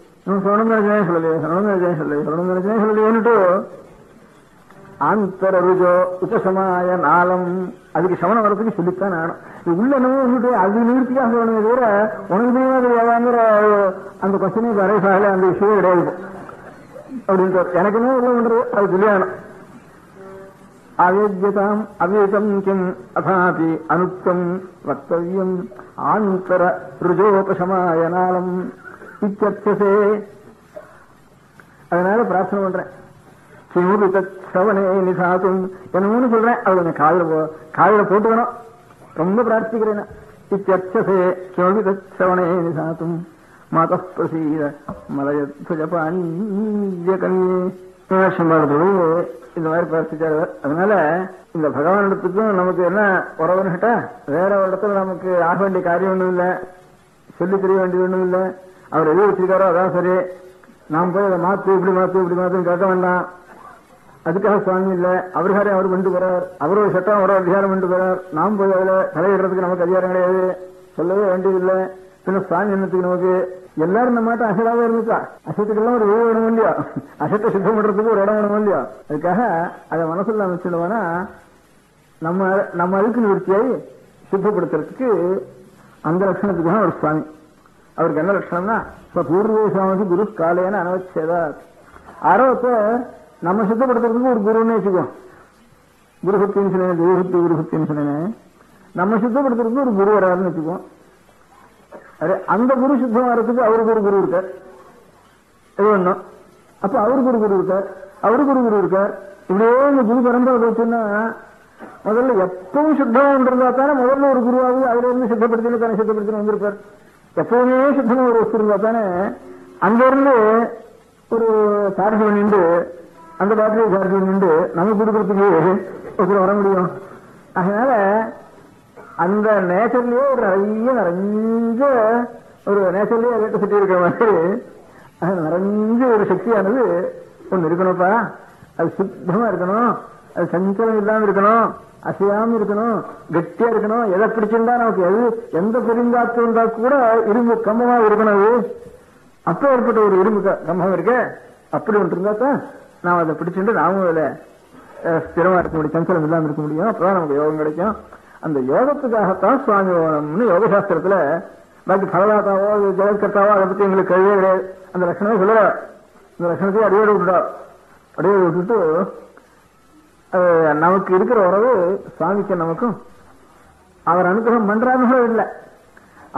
சொல்லணும் நினைச்சே சொல்லலையே சொல்லணும் நினைச்சே சொல்லலையே சொல்லணும் நினைச்சே சொல்லலையேன்னுட்டு ஆந்தர ருஜோ உபசமாய நாளம் அதுக்கு சமணம் வரத்துக்கு சொல்லித்தான் ஆகணும். இது உள்ள என்னமோ வந்துட்டு அது நிவர்த்திக்காக சொல்லணுமே தவிர உனக்கு தெரியாதுங்கிற அந்த கொஸ்டினே கரைசாகல அந்த விஷயம் கிடையாது அப்படின்ட்டு எனக்கு என்ன உள்ள பண்றது அது சொல்லியாகணும். அவேத்யதாம் அவேதம் கிம் அதாபி அனுத்தம் வக்தவியம் ஆந்தர ருஜோபசமாய நாளம் இச்சே. அதனால பிரார்த்தனை பண்றேன். சிவனே நிசாத்தும் என்னமோன்னு சொல்றேன். அது கொஞ்சம் காதல போட்டுக்கணும். ரொம்ப பிரார்த்திக்கிறேன். இச்சே சிவனே நிசாத்தும் மாத பிரசீத மலயத்வஜபாண்ய கன்யே இந்த மாதிரி பிரார்த்திச்சாரு. அதனால இந்த பகவானிடத்துக்கும் நமக்கு என்ன உறவுன்னு கேட்டா வேற ஒரு இடத்துல நமக்கு ஆக வேண்டிய காரியம் ஒண்ணும் இல்லை, சொல்லி தெரிய வேண்டியது ஒண்ணும் இல்லை. அவர் எது வச்சிருக்காரோ அதான் சரி. நாம் போய் அதை மாத்து இப்படி மாத்து இப்படி மாத்துன்னு கேட்க வேண்டாம். அதுக்காக சுவாமி இல்லை, அவருக்காரே அவர் கொண்டு போறார். அவர் ஒரு சட்டம் ஒரு அதிகாரம் கொண்டு போறார். நாம் போய் அதுல தலையிடுறதுக்கு நமக்கு அதிகாரம் கிடையாது, சொல்லவே வேண்டியதில்லை. பின்ன சுவாமி என்னத்துக்கு நமக்கு எல்லாரும் நம்ம மாட்டம் அசடாவே இருந்துச்சா அசத்துக்கெல்லாம் ஒரு வீடு வேணும் இல்லையா, அசத்தை சுத்தம் பண்றதுக்கு ஒரு இடம் வேணும் இல்லையா. அதுக்காக அதை மனசுல அமைச்சிடுவோம்னா நம்ம அதுக்கு நிவர்த்தியாகி சுத்தப்படுத்துறதுக்கு அந்த லட்சணத்துக்கு தான் ஒரு சுவாமி. அவருக்கு என்ன லட்சணம்னா இப்ப பூர்வேசாமி குரு காலையான அனவச்சேதா ஆரோப்ப நம்ம சுத்தப்படுத்துறதுக்கு ஒரு குருன்னு வச்சுக்குவோம். குருஹத்தின்னு சொன்னேன் குருஹத்தின்னு சொன்னேன். நம்ம சுத்தப்படுத்துறதுக்கு ஒரு குரு வராருன்னு வச்சுக்குவோம். அந்த குரு சுத்தம் வர்றதுக்கு அவருக்கு ஒரு குரு இருக்கார். இது ஒண்ணும். அப்ப அவருக்கு ஒரு குரு இருக்கார், அவருக்கு ஒரு குரு இருக்கார். இப்படியே இந்த குரு பரம்பரை போச்சுன்னா முதல்ல எப்பவும் சுத்தம் இருந்தா தானே முதல்ல ஒரு குருவாவது அதுல இருந்து சித்தப்படுத்தி தானே சித்தப்படுத்தி வந்திருப்பார். எப்பவுமே சுத்தமா ஒரு வஸ்து இருந்தா தானே அங்க இருந்து ஒரு சார்ஜ் பண்ணிட்டு அந்த பேட்டரியை சார்ஜ் பண்ணிட்டு நமக்கு கொடுக்கறதுக்கு ஒரு வர முடியும். அதனால அந்த நேச்சர்லயே ஒரு நிறைஞ்ச ஒரு நேச்சர்லயே எலக்ட்ரிசிட்டி இருக்கிற மாதிரி அது நிறைஞ்ச ஒரு சக்தியானது ஒண்ணு இருக்கணும்ப்பா. அது சுத்தமா இருக்கணும், அது சஞ்சலம் இல்லாம இருக்கணும், அசையாம இருக்கணும், கெட்டியா இருக்கணும். எதை பிடிச்சிருந்தா நமக்கு எந்த பெருங்காத்து இருந்தா கூட இரும்பு கம்பமா இருக்கணும். அது அப்ப ஏற்பட்ட ஒரு இரும்பு கம்பம் இருக்க அப்படி ஒன்று இருந்தா தான் நாம் அதை பிடிச்சிட்டு நாமும் அதுல ஸ்திரமா இருக்க முடியும், சஞ்சலம் இல்லாம இருக்க முடியும். அப்பதான் நமக்கு யோகம் கிடைக்கும். அந்த யோகத்துக்காகத்தான் சுவாமி யோகம்னு யோக சாஸ்திரத்துல பாக்கி பலதாத்தாவோ ஜெகத்கர்த்தாவோ அதை பத்தி எங்களுக்கு கழிவே கிடையாது. அந்த லட்சணமே சொல்லல. இந்த லட்சணத்தையும் அடியோடு விட்டுட்டா. அடியோடு விட்டுட்டு நமக்கு இருக்கிற உறவு சுவாமிக்கு நமக்கும் அவர் அனுகிரகம் பண்றாருன்னு இல்லை,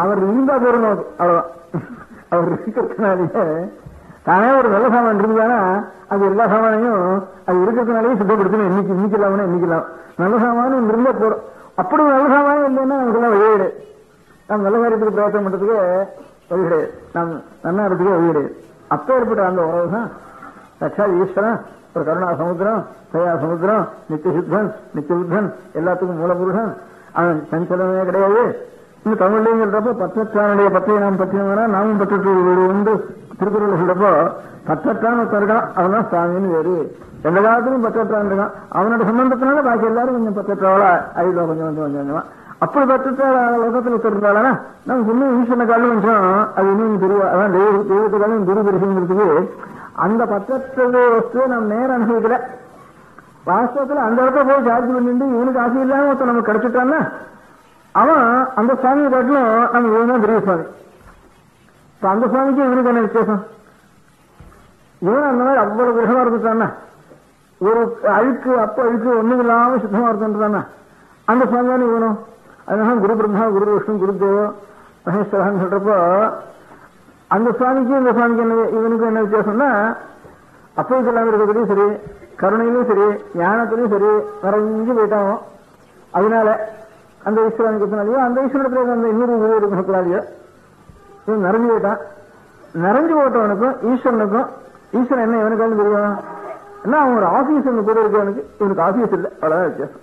அவர் இருந்தா போறோம் நமக்கு, அவ்வளவுதான். அவர் இருக்கிறதுனாலேயே தானே ஒரு நல்ல சாமான் இருந்தானா அது எல்லா சாமானையும் அது இருக்கிறதுனாலேயே சுத்தப்படுத்தணும். இன்னைக்கு இல்லாமனா இன்னைக்கு நல்ல சாமானும் இருந்தா போறோம். அப்படி நல்ல சாமானும் இல்லைன்னா நமக்குலாம் வழி கிடையாது. நாம் நல்ல காரியத்துக்கு பிரயத்தனம் பண்றதுக்கு வழி கிடையாது, நாம் நன்னா இருக்கிறதுக்கு வழி கிடையாது. அப்ப ஏற்பட்ட அந்த உறவு தான் சாட்சாத் ஈஸ்வரன், ஒரு கருணா சமுத்திரம், தயா சமுத்திரம், நித்திய சித்தன், நித்திய புத்தன், எல்லாத்துக்கும் மூலபுருஷன். அவன் சஞ்சலமே கிடையாது. இந்த தமிழ்லையும் சொல்றப்போ பற்றற்றானுடைய பற்றை நாம் பற்றினோம்னா நாமும் பற்று உண்டு. திருக்குறள் சொல்றப்போ பற்றற்றான் இருக்கான், அவன் தான் சுவாமின்னு வேறு. எந்த காலத்திலும் பற்றற்றான் இருக்கான். அவனோட சம்பந்தத்தினால பாக்கி எல்லாரும் கொஞ்சம் பற்றற்றவளா ஐதோ கொஞ்சம் கொஞ்சமா அப்படி பற்றற்ற லோகத்தில் உத்தரந்தாளா நமக்கு இன்னும் ஈஸ்வரன காலம் கொஞ்சம் அது இன்னும் தெரியும். அதான் தெய்வத்துக்காலும் குரு பரிசுங்கிறதுக்கு அந்த பற்றற்றது வஸ்துவை நாம் நேரம் அனுபவிக்கல. வாஸ்தவத்துல அந்த இடத்துல போய் சார்ஜ் பண்ணிட்டு இவனுக்கு ஆசை இல்லாம ஒருத்தர் நமக்கு கிடைச்சிட்டான்னா அவன் அந்த சுவாமியை காட்டிலும் நம்ம இவன் பெரிய சுவாமி. இப்ப அந்த சுவாமிக்கு இவனுக்கு என்ன வித்தியாசம்? இவன் அந்த மாதிரி அவ்வளவு கிரகமா இருந்துட்டான்னா, ஒரு அழுக்கு அப்ப அழுக்கு ஒண்ணும் இல்லாம சுத்தமா இருந்துட்டான்னா அந்த சுவாமியான இவனும். அதனால குரு பிரம்மா, குரு விஷ்ணு, குரு தேவோ மகேஸ்வரன் சொல்றப்போ அந்த சுவாமிக்கு இந்த சுவாமிக்கு என்ன இவனுக்கு என்ன வித்தியாசம்னா, அப்போ இதெல்லாம் இருக்கிறதுலையும் சரி, கருணையிலும் சரி, ஞானத்திலையும் சரி நிறைஞ்சு போயிட்டாங்க. அதனால அந்த ஈஸ்வரனுக்குனாலேயோ அந்த ஈஸ்வரத்துல அந்த இன்னொரு உயிர் குணத்தினாலேயோ இவன் நிறைஞ்சு போயிட்டான். நிறைஞ்சு போட்டவனுக்கும் ஈஸ்வரனுக்கும் ஈஸ்வரன் என்ன இவனுக்கு தெரியும்? ஏன்னா அவன் ஒரு ஆபீஸ் ஒன்று கூட இருக்கவனுக்கு இவனுக்கு ஆபீஸ் இல்லை, அவ்வளவுதான் வித்தியாசம்.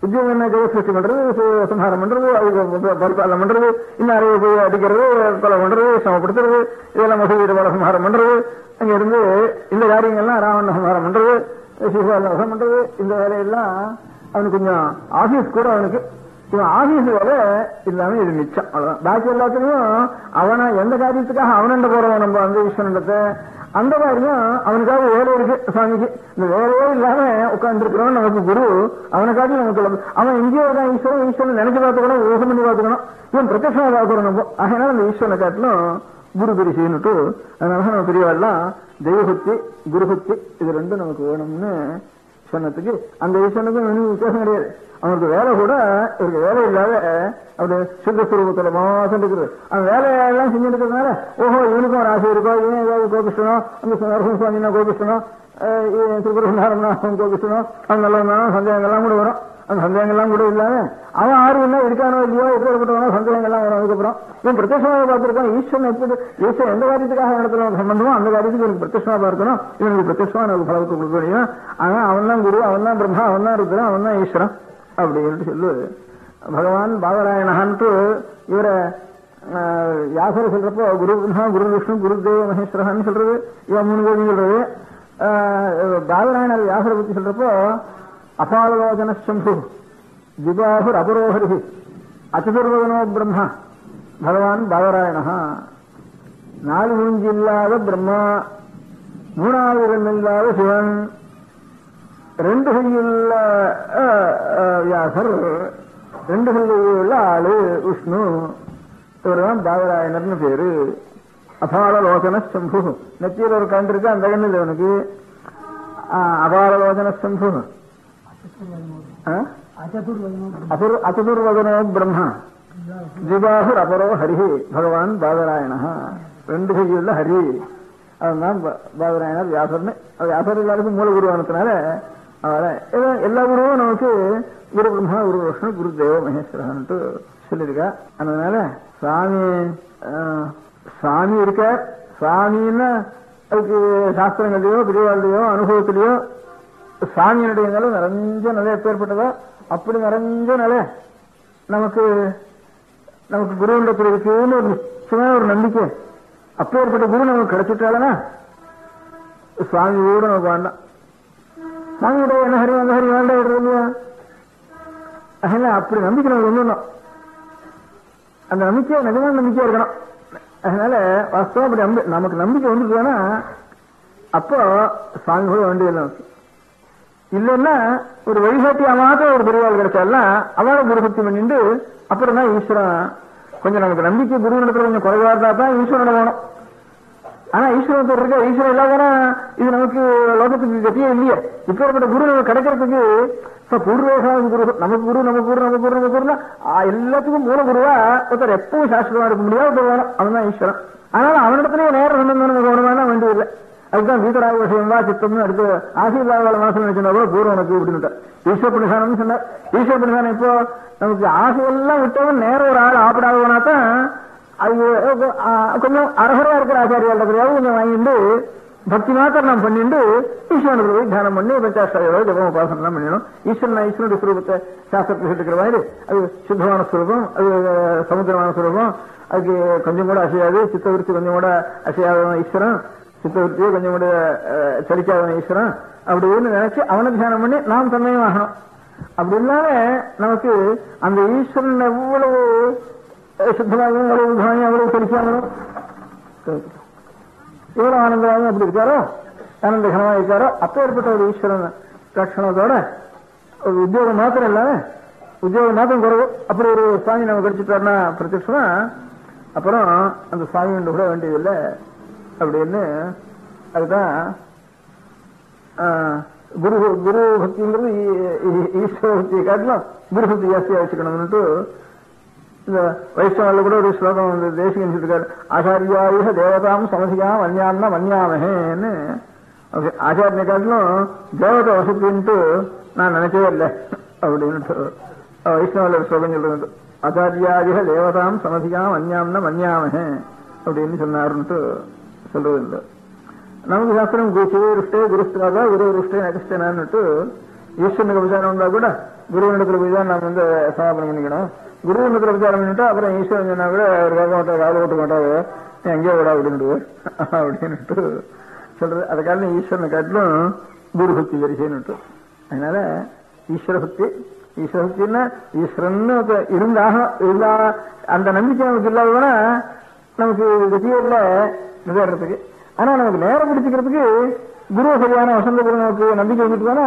உத்தியோகம் என்ன ஜெய சிருஷ்டி பண்றது, சம்ஹாரம் பண்றது, அதுக்கு பரிபாலனம் பண்றது, இன்னும் அறைய போய் அடிக்கிறது, கொலை பண்றது, சமப்படுத்துறது, இதெல்லாம் மசூதியில பல சம்ஹாரம் பண்றது, அங்க இருந்து இந்த காரியங்கள்லாம் ராவண சம்ஹாரம் பண்றது, சிசுவாசம் பண்றது, இந்த வேலையெல்லாம் அவனுக்கு கொஞ்சம் ஆபீஸ் கூட அவனுக்கு. இவன் ஆபீஸ் வேலை இல்லாம இது மிச்சம், அவ்வளவுதான். பாக்கி எல்லாத்துலயும் அவனை எந்த காரியத்துக்காக அவனண்ட போறவன் நம்ம அந்த ஈஸ்வரன்டத்தை அந்த காரியம் அவனுக்காக வேலை இருக்கு சுவாமிக்கு. இந்த வேலையே இல்லாம உட்கார்ந்து இருக்கிறவன் நமக்கு குரு. அவனை காட்டி நமக்கு அவன் எங்கேயோ தான் ஈஸ்வரன், ஈஸ்வரன் நினைச்சு பார்த்துக்கணும், யோகம் பண்ணி பார்த்துக்கணும். இவன் பிரத்யட்சமா பார்க்கிறோம் நம்ம. அதனால அந்த ஈஸ்வரனை காட்டிலும் குரு பரிசீன்னுட்டு அதனால நம்ம பெரியவாள்லாம் தெய்வபக்தி குருபக்தி இது ரெண்டும் நமக்கு வேணும்னு சொன்னதுக்கு அந்த ஈஸ்வரனுக்கும் ஒன்றும் வித்தியாசம் கிடையாது. அவனுக்கு வேலை கூட இவருக்கு வேலை இல்லாத அப்படி சுத்தஸ்வரூபத்துல மாசம் இருக்குது. அந்த வேலையெல்லாம் செஞ்சுட்டு இருக்கிறதுனால ஓஹோ இவனுக்கும் ஒரு ஆசை இருக்கோ, இவன் ஏதாவது கோபிஷ்டனோ, அந்த நரசிம்ம சுவாமினா கோபிஷ்டனோ, திருப்பரசுந்தாரம்னா கோபிஷ்டனோ, அவங்க எல்லாம் சந்தேகங்கள்லாம் கூட வரும். அந்த சந்தேகங்கள்லாம் கூட இல்லாம அவன் ஆர்வம் இருக்கானோ இல்லையோ எப்படிப்பட்டவனோ சந்தேகங்கள்லாம் வரும். அதுக்கப்புறம் இவன் பிரத்யட்சமாக பார்த்திருக்கான். ஈஸ்வரன் எப்படி ஈஸ்வரன் எந்த காரியத்துக்காக நடத்துல சம்பந்தமோ அந்த காரியத்துக்கு இவனுக்கு பிரத்யட்சமா பார்க்கணும். இவனுக்கு பிரத்யட்சமா நமக்கு பலத்தை கொடுக்க முடியும். ஆனா அவன் தான் குரு, அவன் தான் பிரம்மா, அவன் தான் இருக்கிறான், அவன் தான் ஈஸ்வரன் அப்படின்னு சொல்லு. பகவான் பாதராயணான்ட்டு இவரை யாசர் சொல்றப்போ குரு பிரம்மா, குரு விஷ்ணு, குரு தேவ மகேஸ்வரன் சொல்றது, இவன் 3 கோடி சொல்றது. பாதராயணர் யாசரை பத்தி சொல்றப்போ அபாலோஜன சம்பு திபாபுர் அபரோஹரி அச்சதுர்வதனோ பிரம்மா பகவான் பாதராயணா. 4 மூஞ்சி இல்லாத பிரம்மா, 3வது கண் இல்லாத சிவன், 2 கையுள்ள வியாசர், 2 கையுள்ள ஆளு விஷ்ணு. இவர்தான் பாதராயணர்னு பேரு. அபாலலோச்சன சம்பு, நெத்தியில் ஒரு கண் இருக்கு, அந்த கண்ணு இல்லை அவனுக்கு. அபாலலோச்சன சம்பு அச்சதுர்வதனோ பிரம்மா ஜிபாஹுர் அபரோ ஹரிஹி பகவான் பாதராயண. 2 கையுள்ள ஹரி, அதுதான் பாதராயணர் வியாசர்னு. வியாசர் எல்லாருக்கும் மூல குருவானதுனால அவரை எல்லா குருவும் நமக்கு குரு பிரம்மா, குரு விஷ்ணு, குரு தேவ மகேஸ்வரன்ட்டு சொல்லியிருக்கா. அதனால சுவாமி இருக்க. சுவாமின்னா அதுக்கு சாஸ்திரங்களையோ பெரியவாழ்லையோ அனுபவத்திலேயோ சுவாமியினுடைய நிலை நிறைஞ்ச நிலை எப்பேற்பட்டதோ அப்படி நிறைஞ்ச நிலை நமக்கு குருவிடத்தில் இருக்குன்னு ஒரு நிச்சயமான ஒரு நம்பிக்கை. அப்பேற்பட்ட குரு நமக்கு கிடைச்சிட்டாலனா சுவாமியோட நமக்கு வேண்டாம். சுவாமியோட என்ன ஹரி அந்த ஹரி வேண்டாம் இல்லையா? அதனால அப்படி நம்பிக்கை நமக்கு ஒண்ணும். அந்த நம்பிக்கை நிஜமான நம்பிக்கையா இருக்கணும். அதனால வாஸ்தவம் அப்படி நமக்கு நம்பிக்கை வந்துட்டுனா அப்போ சாமி கூட வேண்டியதில்லை. இல்லைன்னா ஒரு வழிகாட்டியா மாத்திரம் ஒரு பெரியவாள் கிடைச்சாலும் அவளை குருபக்தி பண்ணிட்டு அப்புறம் தான் ஈஸ்வரன். கொஞ்சம் நமக்கு நம்பிக்கை குரு நடத்துல கொஞ்சம் குறைவா இருந்தா தான் ஈஸ்வரன் போகணும். ஆனா ஈஸ்வரன் இருக்க ஈஸ்வரன் இல்லாத இது நமக்கு லோகத்துக்கு கத்தியே இல்லையே. இப்ப ஏற்பட்ட குரு நமக்கு கிடைக்கிறதுக்கு பூர்வேகாவது குரு நமக்கு குரு எல்லாத்துக்கும் மூல குருவா ஒருத்தர் எப்பவும் சாஸ்திரமா இருக்க முடியாது வேணும். அவன் தான் ஈஸ்வரன். அதனால அவனிடத்துலயே நேரம் சம்பந்தம் கவனமான வேண்டியதில்லை. அதுதான் வீதராக விஷயம் தான் சித்தம்னு அடுத்து ஆசீர்வாத மனசு நினைச்சிருந்தா கூட பூர்வம் எனக்கு அப்படின்னு ஈஸ்வர பிரசானம் சொன்னார். ஈஸ்வர பிரசானம் இப்போ நமக்கு ஆசையெல்லாம் விட்டவன் நேரம் ஒரு ஆள் ஆப்படாத போனாதான் அது கொஞ்சம் அரகரா இருக்கிற ஆச்சாரியால் கிடையாது கொஞ்சம் வாங்கிட்டு பக்தி மாத்திரம் நாம் பண்ணிட்டு ஈஸ்வரனுக்கு போய் தியானம் பண்ணி பஞ்சாஷ்டாயோட ஜபம் உபாசனம் பண்ணிடணும். ஈஸ்வரனுடைய ஸ்வரூபத்தை சாஸ்திரத்தில் இருக்கிற மாதிரி அது சுத்தமான ஸ்வரூபம், அது சமுத்திரமான ஸ்வரூபம், அதுக்கு கொஞ்சம் கூட அசையாது. சித்தவிருத்தி கொஞ்சம் கூட அசையாத ஈஸ்வரன், சித்தவிருத்தியை கொஞ்சம் கூட சரிக்காத ஈஸ்வரன் அப்படின்னு நினைச்சு அவனை தியானம் பண்ணி நாம் தன்மையும் ஆகணும். அப்படி இல்லாம நமக்கு அந்த ஈஸ்வரன் எவ்வளவு சுத்தமாகவும் எவ்வளவு உதாரணம் எவ்வளவு சரிக்காமலும் எவ்வளவு ஆனந்தமாகவும் அப்படி இருக்காரோ ஆனந்தகரமா இருக்காரோ அப்ப ஏற்பட்ட ஒரு ஈஸ்வரன் லட்சணத்தோட ஒரு உத்தியோகம் மாத்திரம் இல்லாம உத்தியோகம் மாத்திரம் குறைவு அப்படி ஒரு சுவாமி நம்ம கிடைச்சிட்டாருன்னா பிரத்யட்சமா அப்புறம் அந்த சுவாமி ஒன்று கூட வேண்டியதில்லை அப்படின்னு. அதுதான் குரு பக்திங்கிறது ஈஸ்வர பக்தியை காட்டிலும் குரு பக்தி ஜாஸ்தியா வச்சுக்கணும்னுட்டு இந்த வைஷ்ணவர்ல கூட ஒரு ஸ்லோகம் வந்து தேசிகன் சொல்லிருக்காரு. ஆச்சாரியாயுக தேவதாம் சமசியாம் வன்யாம்னா வன்யாமஹேன்னு. ஆச்சாரிய காட்டிலும் தேவதை வசதின்ட்டு நான் நினைச்சவே இல்லை அப்படின்ட்டு வைஷ்ணவர்ல ஒரு ஸ்லோகம் சொல்றது. ஆச்சாரியாயுக தேவதாம் சமசியாம் வன்யாம்னா வன்யாமஹே அப்படின்னு சொன்னாருன்ட்டு சொல்றது இல்லை. நமக்கு சாஸ்திரம் சிவருஷ்டே குருஸ்திராதா குருருஷ்டே நகஸ்டனான்னுட்டு ஈஸ்வரனுக்கு விசாரம் இருந்தா கூட குருவனிடத்துல போய் தான் நாம் வந்து சமாபனம் பண்ணிக்கணும். குருவனிடத்துல விசாரம் பண்ணிட்டா அப்புறம் ஈஸ்வரன் சொன்னா கூட ஒரு வேக மாட்டாரு கால ஓட்ட மாட்டாரு எங்கேயோ விடா அப்படின்ட்டு சொல்றது. அதை காட்டிலும் ஈஸ்வரனை காட்டிலும் குரு பக்தி வரிசைன்னுட்டு. அதனால ஈஸ்வர பக்தின்னா ஈஸ்வரன் இருந்தா அந்த நம்பிக்கை நமக்கு இல்லாதவனா நமக்கு கத்தியில விளையாடுறதுக்கு. ஆனா நமக்கு நேரம் பிடிச்சிக்கிறதுக்கு குரு சரியான வசந்த குரு நமக்கு நம்பிக்கை வந்துட்டுதானா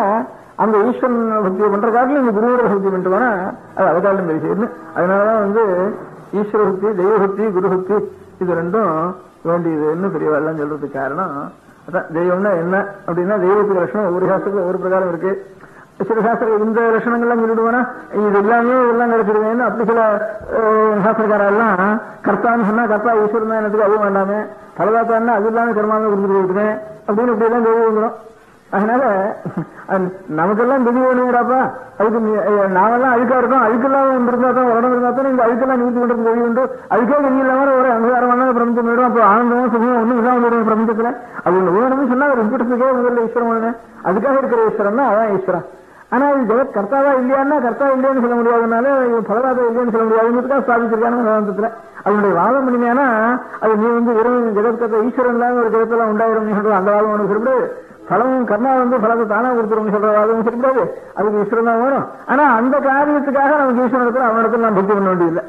அந்த ஈஸ்வரன் பக்தியை பண்ற காட்டிலும் இந்த குருவோட பக்தி பண்ணிட்டுவானா அது அதை காட்டிலும் பெரிய. அதனாலதான் வந்து ஈஸ்வர பக்தி தெய்வ பக்தி குரு பக்தி இது ரெண்டும் வேண்டியதுன்னு பெரியவாள்லாம் சொல்றதுக்கு காரணம் அதான். தெய்வம்னா என்ன அப்படின்னா தெய்வத்துக்கு லட்சணம் ஒவ்வொரு சாஸ்திரத்துக்கு ஒவ்வொரு பிரகாரம் இருக்கு. சில சாஸ்திரம் இந்த லட்சணங்கள்லாம் சொல்லிடுவானா இது எல்லாமே இதெல்லாம் கிடைச்சிடுவேன்னு அப்படி சில சாஸ்திரக்காரெல்லாம் கர்த்தான்னு சொன்னா கர்த்தா ஈஸ்வரன் தான் எனக்கு அதுவும் வேண்டாமே, பலதாத்தான்னா அது இல்லாம கர்மாவே கொடுத்துட்டு போயிட்டுவேன் அப்படின்னு இப்படி எல்லாம் தெய்வம் வந்துடும். அதனால நமக்கெல்லாம் திதி வேணுங்கிறாப்பா அதுக்கு நாமெல்லாம் அழுக்கா இருக்கோம், அழுக்கெல்லாம் ஒன்று இருந்தா தான் உடம்பு இருந்தா தான் இந்த அழுக்கெல்லாம் நிறுத்தி கொண்டு தெரிய உண்டு. அழுக்கே தெரிய இல்லாம ஒரு அங்கீகாரமான பிரபஞ்சம் போயிடும். அப்போ ஆனந்தமும் சுகமும் ஒன்றும் இல்லாம போயிடும் பிரபஞ்சத்துல. அது ஒன்று வேணும்னு சொன்னா ஒரு இம்பிட்டத்துக்கே முதல்ல ஈஸ்வரன் அதுக்காக இருக்கிற ஈஸ்வரன் தான் அதான் ஈஸ்வரன். ஆனா இது ஜெகத் கர்த்தாவா இல்லையான்னா கர்த்தா இல்லையான்னு சொல்ல முடியாதுனால பலவாதம் இல்லையான்னு சொல்ல முடியாதுங்கிறதுக்காக ஸ்தாபிச்சிருக்காங்க வேதாந்தத்துல. அதனுடைய வாதம் பண்ணினா அது நீ வந்து வெறும் ஜெகத் கர்த்தா ஈஸ்வரன் இல்லாம ஒரு ஜெகத்தெல்லாம் உண்டாயிரும் சொல்றது அந்த வாதம் ஒன்று சொல்லக்கூடாது. பலமும் கர்ணா வந்து பலத்தை தானா கொடுத்துரும் சொல்ற வாதம் சொல்லக்கூடாது. அதுக்கு ஈஸ்வரன் தான் வேணும். ஆனா அந்த காரியத்துக்காக நமக்கு ஈஸ்வரன் இருக்கிற அவனிடத்துல நான் பக்தி பண்ண வேண்டியதில்லை.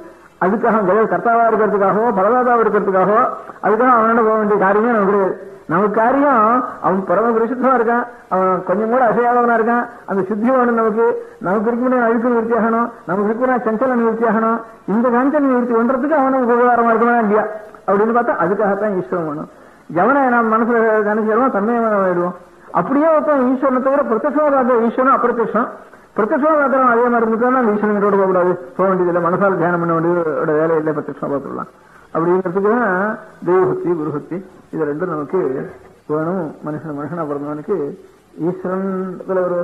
அதுக்காக ஜெகத் கர்த்தாவா இருக்கிறதுக்காகவோ பலவாதாவா இருக்கிறதுக்காகவோ அதுக்காக அவனோட போக வேண்டிய காரியமே நமக்கு கிடையாது. நமக்கு காரியம் அவன் பரம பரிசுத்தமா இருக்கான், அவன் கொஞ்சம் கூட அசையாதவனா இருக்கான். அந்த சுத்தி வேணும் நமக்கு இருக்குன்னு அழுக்கு நிவர்த்தி ஆகணும், நமக்கு இருக்குன்னா சஞ்சல நிவர்த்தி ஆகணும். இந்த சஞ்சல நிவர்த்தி பண்றதுக்கு அவனுக்கு உபகாரமா இருக்கணும் இல்லையா அப்படின்னு பார்த்தா அதுக்காகத்தான் ஈஸ்வரன் வேணும். எவனை நாம் மனசுல நினைச்சாலும் தன்மையான ஆயிடுவோம். அப்படியே ஒருத்தன் ஈஸ்வரனை தவிர பிரத்யட்சமா பார்த்த ஈஸ்வரன் அப்பிரத்யட்சம் பிரத்யட்சமா பார்க்கறோம் அதே மாதிரி இருந்துட்டா அந்த ஈஸ்வரன் ரோடு போகக்கூடாது, போக வேண்டியதில்லை, மனசால தியானம் பண்ண வேண்டியதோட வேலை இல்லை, பிரத்யட்சமா பார்த்துடலாம். அப்படிங்கிறதுக்கு தான் தெய்வபக்தி குருபக்தி இது ரெண்டும் நமக்கு வேணும். மனுஷனா பிறந்தவனுக்கு ஈஸ்வரன் ஒரு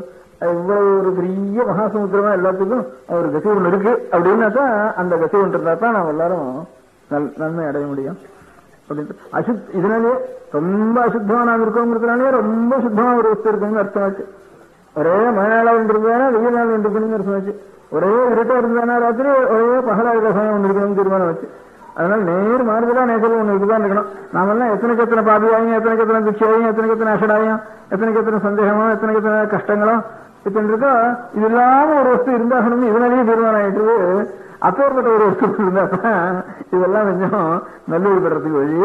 இவ்வளவு ஒரு பெரிய மகாசமுத்திரமா எல்லாத்துக்கும் ஒரு கதி ஒன்று இருக்கு அப்படின்னாக்கா அந்த கதி ஒன்று இருந்தா தான் நாம் எல்லாரும் நன்மை அடைய முடியும் அப்படின்னு. இதனாலே ரொம்ப அசுத்தமா நாம் இருக்கோங்கிறதுனாலே ரொம்ப சுத்தமா ஒரு வஸ்து இருக்குன்னு அர்த்தமாச்சு. ஒரே மழை நாளா இருந்திருந்தானா வெயில் நாள் இருக்குன்னு அர்த்தமாச்சு. ஒரே இருட்டா இருந்தானா ராத்திரி ஒரே பகலா இருக்கிற சமயம் ஒன்று இருக்கணும்னு தீர்மானம் வச்சு. அதனால நேர் மாறுதலா நேசல் ஒண்ணு இருக்குதான் இருக்கணும். நாமெல்லாம் எத்தனைக்கு எத்தனை பாபியாயும் எத்தனைக்கு எத்தனை துச்சியாயும் எத்தனைக்கு எத்தனை அசடாயும் எத்தனைக்கு எத்தனை சந்தேகமும் எத்தனைக்கு எத்தனை கஷ்டங்களும் இத்தனை இருக்கோ இது இல்லாம ஒரு வஸ்து இருந்தாகணும்னு இதனாலேயே தீர்மானம் ஆயிட்டு அப்பேற்பட்ட ஒரு வஸ்து இருந்தா இதெல்லாம் கொஞ்சம் நல்லுபடுறதுக்கு வழி.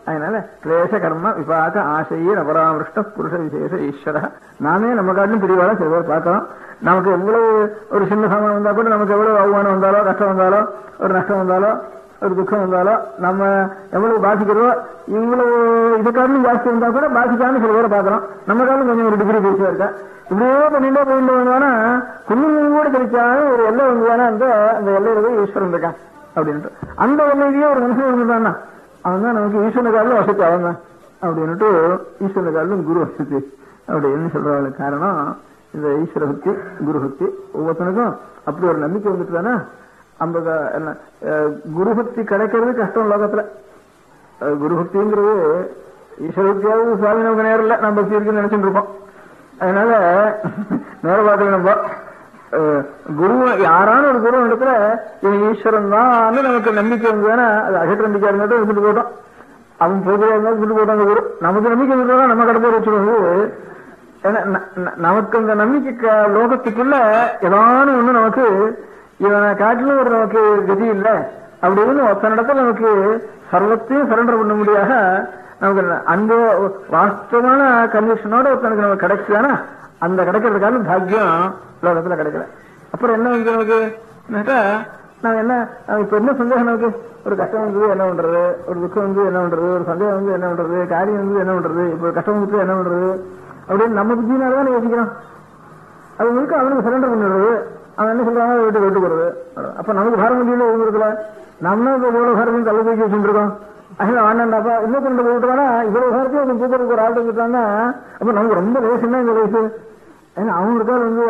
அதனால கிளேச கர்ம விபாக ஆசையே நபராமிருஷ்ட புருஷ விசேஷ ஈஸ்வர. நாமே நம்ம காட்டிலும் பெரியவாளா சில பேர் பார்க்கலாம். நமக்கு எவ்வளவு ஒரு சின்ன சாமான் வந்தா கூட நமக்கு எவ்வளவு அவமானம் வந்தாலோ, கஷ்டம் வந்தாலோ, ஒரு நஷ்டம் வந்தாலோ, ஒரு துக்கம் வந்தாலோ, நம்ம எவ்வளவு பாதிக்கிறோம், இவ்வளவு இது காட்டிலும் ஜாஸ்தி வந்தா கூட பாதிக்காம சில பேரை பார்க்கலாம். நம்ம காலம் கொஞ்சம் ஒரு டிகிரி பேசியா இருக்கா. இப்படியே பண்ணிட்டே போயிட்டு வந்தானா குன்னியும் கூட கிடைச்சாலும் ஒரு எல்லை வந்தானா அந்த எல்லையில ஈஸ்வரன் இருக்கான் அப்படின்ட்டு அந்த எல்லையிலேயே ஒரு மனுஷன் இருந்தான்னா அவன் தான் நமக்கு ஈஸ்வரன் காலிலும் வசதி அவன் தான் அப்படின்னுட்டு ஈஸ்வரன் காலிலும் குரு வசதி அப்படின்னு சொல்றாங்க. காரணம் இந்த ஈஸ்வர பக்தி குரு பக்தி ஒவ்வொருத்தனுக்கும் அப்படி ஒரு நம்பிக்கை வந்துட்டு தானே. அந்த என்ன குருபக்தி கிடைக்கிறது கஷ்டம் லோகத்துல. குருபக்திங்கிறது ஈஸ்வர பக்தியாவது சுவாமி நமக்கு நேரம் இல்லை, நம்ம பக்தி இருக்குன்னு நினைச்சுட்டு இருப்போம். அதனால நேர பார்க்கல நம்ம குரு யாரான ஒரு குரு இடத்துல இவன் ஈஸ்வரன் தான் நமக்கு நம்பிக்கை இருந்ததுன்னா அது அகற்ற நம்பிக்கை இருந்தாலும் விட்டு போட்டோம். அவன் போகிறதா இருந்தாலும் விட்டு போட்டோம். அந்த குரு நமக்கு நம்பிக்கை இருந்தாலும் நம்ம கடை போய் வச்சுருவோம். நமக்கு அந்த நம்பிக்கை லோகத்துக்குள்ள ஏதான ஒண்ணு நமக்கு இவனை காட்டிலும் ஒரு நமக்கு கதி இல்லை அப்படின்னு ஒத்தனிடத்துல நமக்கு சர்வத்தையும் சரண்டர் பண்ண முடியாத நமக்கு அந்த வாஸ்தவமான கன்விக்ஷனோட ஒருத்தனுக்கு நமக்கு கிடைச்சானா அந்த கிடைக்கிறதுக்கான பாக்கியம் லோகத்துல கிடைக்கல. அப்புறம் என்ன வந்து நமக்கு நான் என்ன இப்ப என்ன சந்தேகம் நமக்கு ஒரு கஷ்டம் வந்து என்ன பண்றது, ஒரு துக்கம் வந்து என்ன பண்றது, ஒரு சந்தேகம் வந்து என்ன பண்றது, காரியம் வந்து என்ன பண்றது, இப்ப கஷ்டம் வந்து என்ன பண்றது அப்படின்னு நம்ம புத்தினாலதான் யோசிக்கிறான். அது முழுக்க அவனுக்கு சரண்டர் பண்ணிடுறது. அவன் என்ன சொல்றாங்க வீட்டு விட்டு போறது. அப்ப நமக்கு பாரம் முடியல எதுவும் இருக்கல. நம்ம இப்ப இவ்வளவு பாரத்தையும் தள்ள தூக்கி வச்சுட்டு இருக்கோம். அதனால ஆண்டாண்டாப்பா இன்னும் கொண்டு போயிட்டுவானா இவ்வளவு பாரத்தையும் தூக்கிறதுக்கு ஒரு ஆள் இருக்காங்கன்னா அப்ப நமக்கு ரொம்ப லேசுன்னா இந்த வயசு. ஏன்னா அவனுக்கா வந்து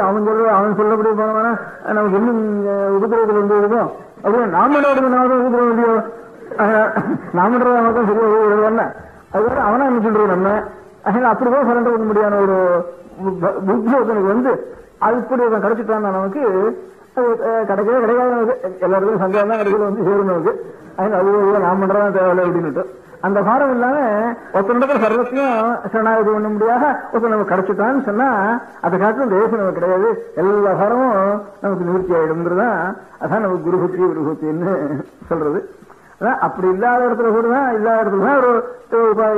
அவன் சொல்லப்படி போனவனா நமக்கு இன்னும் உபதிரவத்தில் வந்து இருக்கும் அப்படின்னு நாம உபதிரவம் இல்லையோ நாமன்றத மட்டும் சரியா எழுதுவாங்க. அதுக்காக அவனா என்ன சொல்றது நம்ம. அதனால அப்படிதான் சரண்டர் பண்ண முடியாத ஒரு புத்தி ஒருத்தனுக்கு வந்து அது இப்படி ஒருத்தன் கிடைச்சிட்டான்னா நமக்கு கிடைக்கவே கிடைக்காது. நமக்கு எல்லாருக்கும் சந்தேகம் தான் கிடைக்கிறது வந்து சேரும் நமக்கு. அதனால அது நான் பண்றதான் தேவையில்லை அப்படின்னுட்டு அந்த பாரம் இல்லாம ஒருத்தனுக்கு சர்வத்தையும் சரணாகதி பண்ண முடியாத ஒருத்தர் நமக்கு கிடைச்சிட்டான்னு சொன்னா அதை காட்டிலும் தேசம் நமக்கு கிடையாது. எல்லா பாரமும் நமக்கு நிவர்த்தி ஆயிடும்ன்றதுதான் அதான் நமக்கு குருபக்தின்னு சொல்றது. அப்படி இல்லாத இடத்துல கூட தான் இல்லாத இடத்துல தான் ஒரு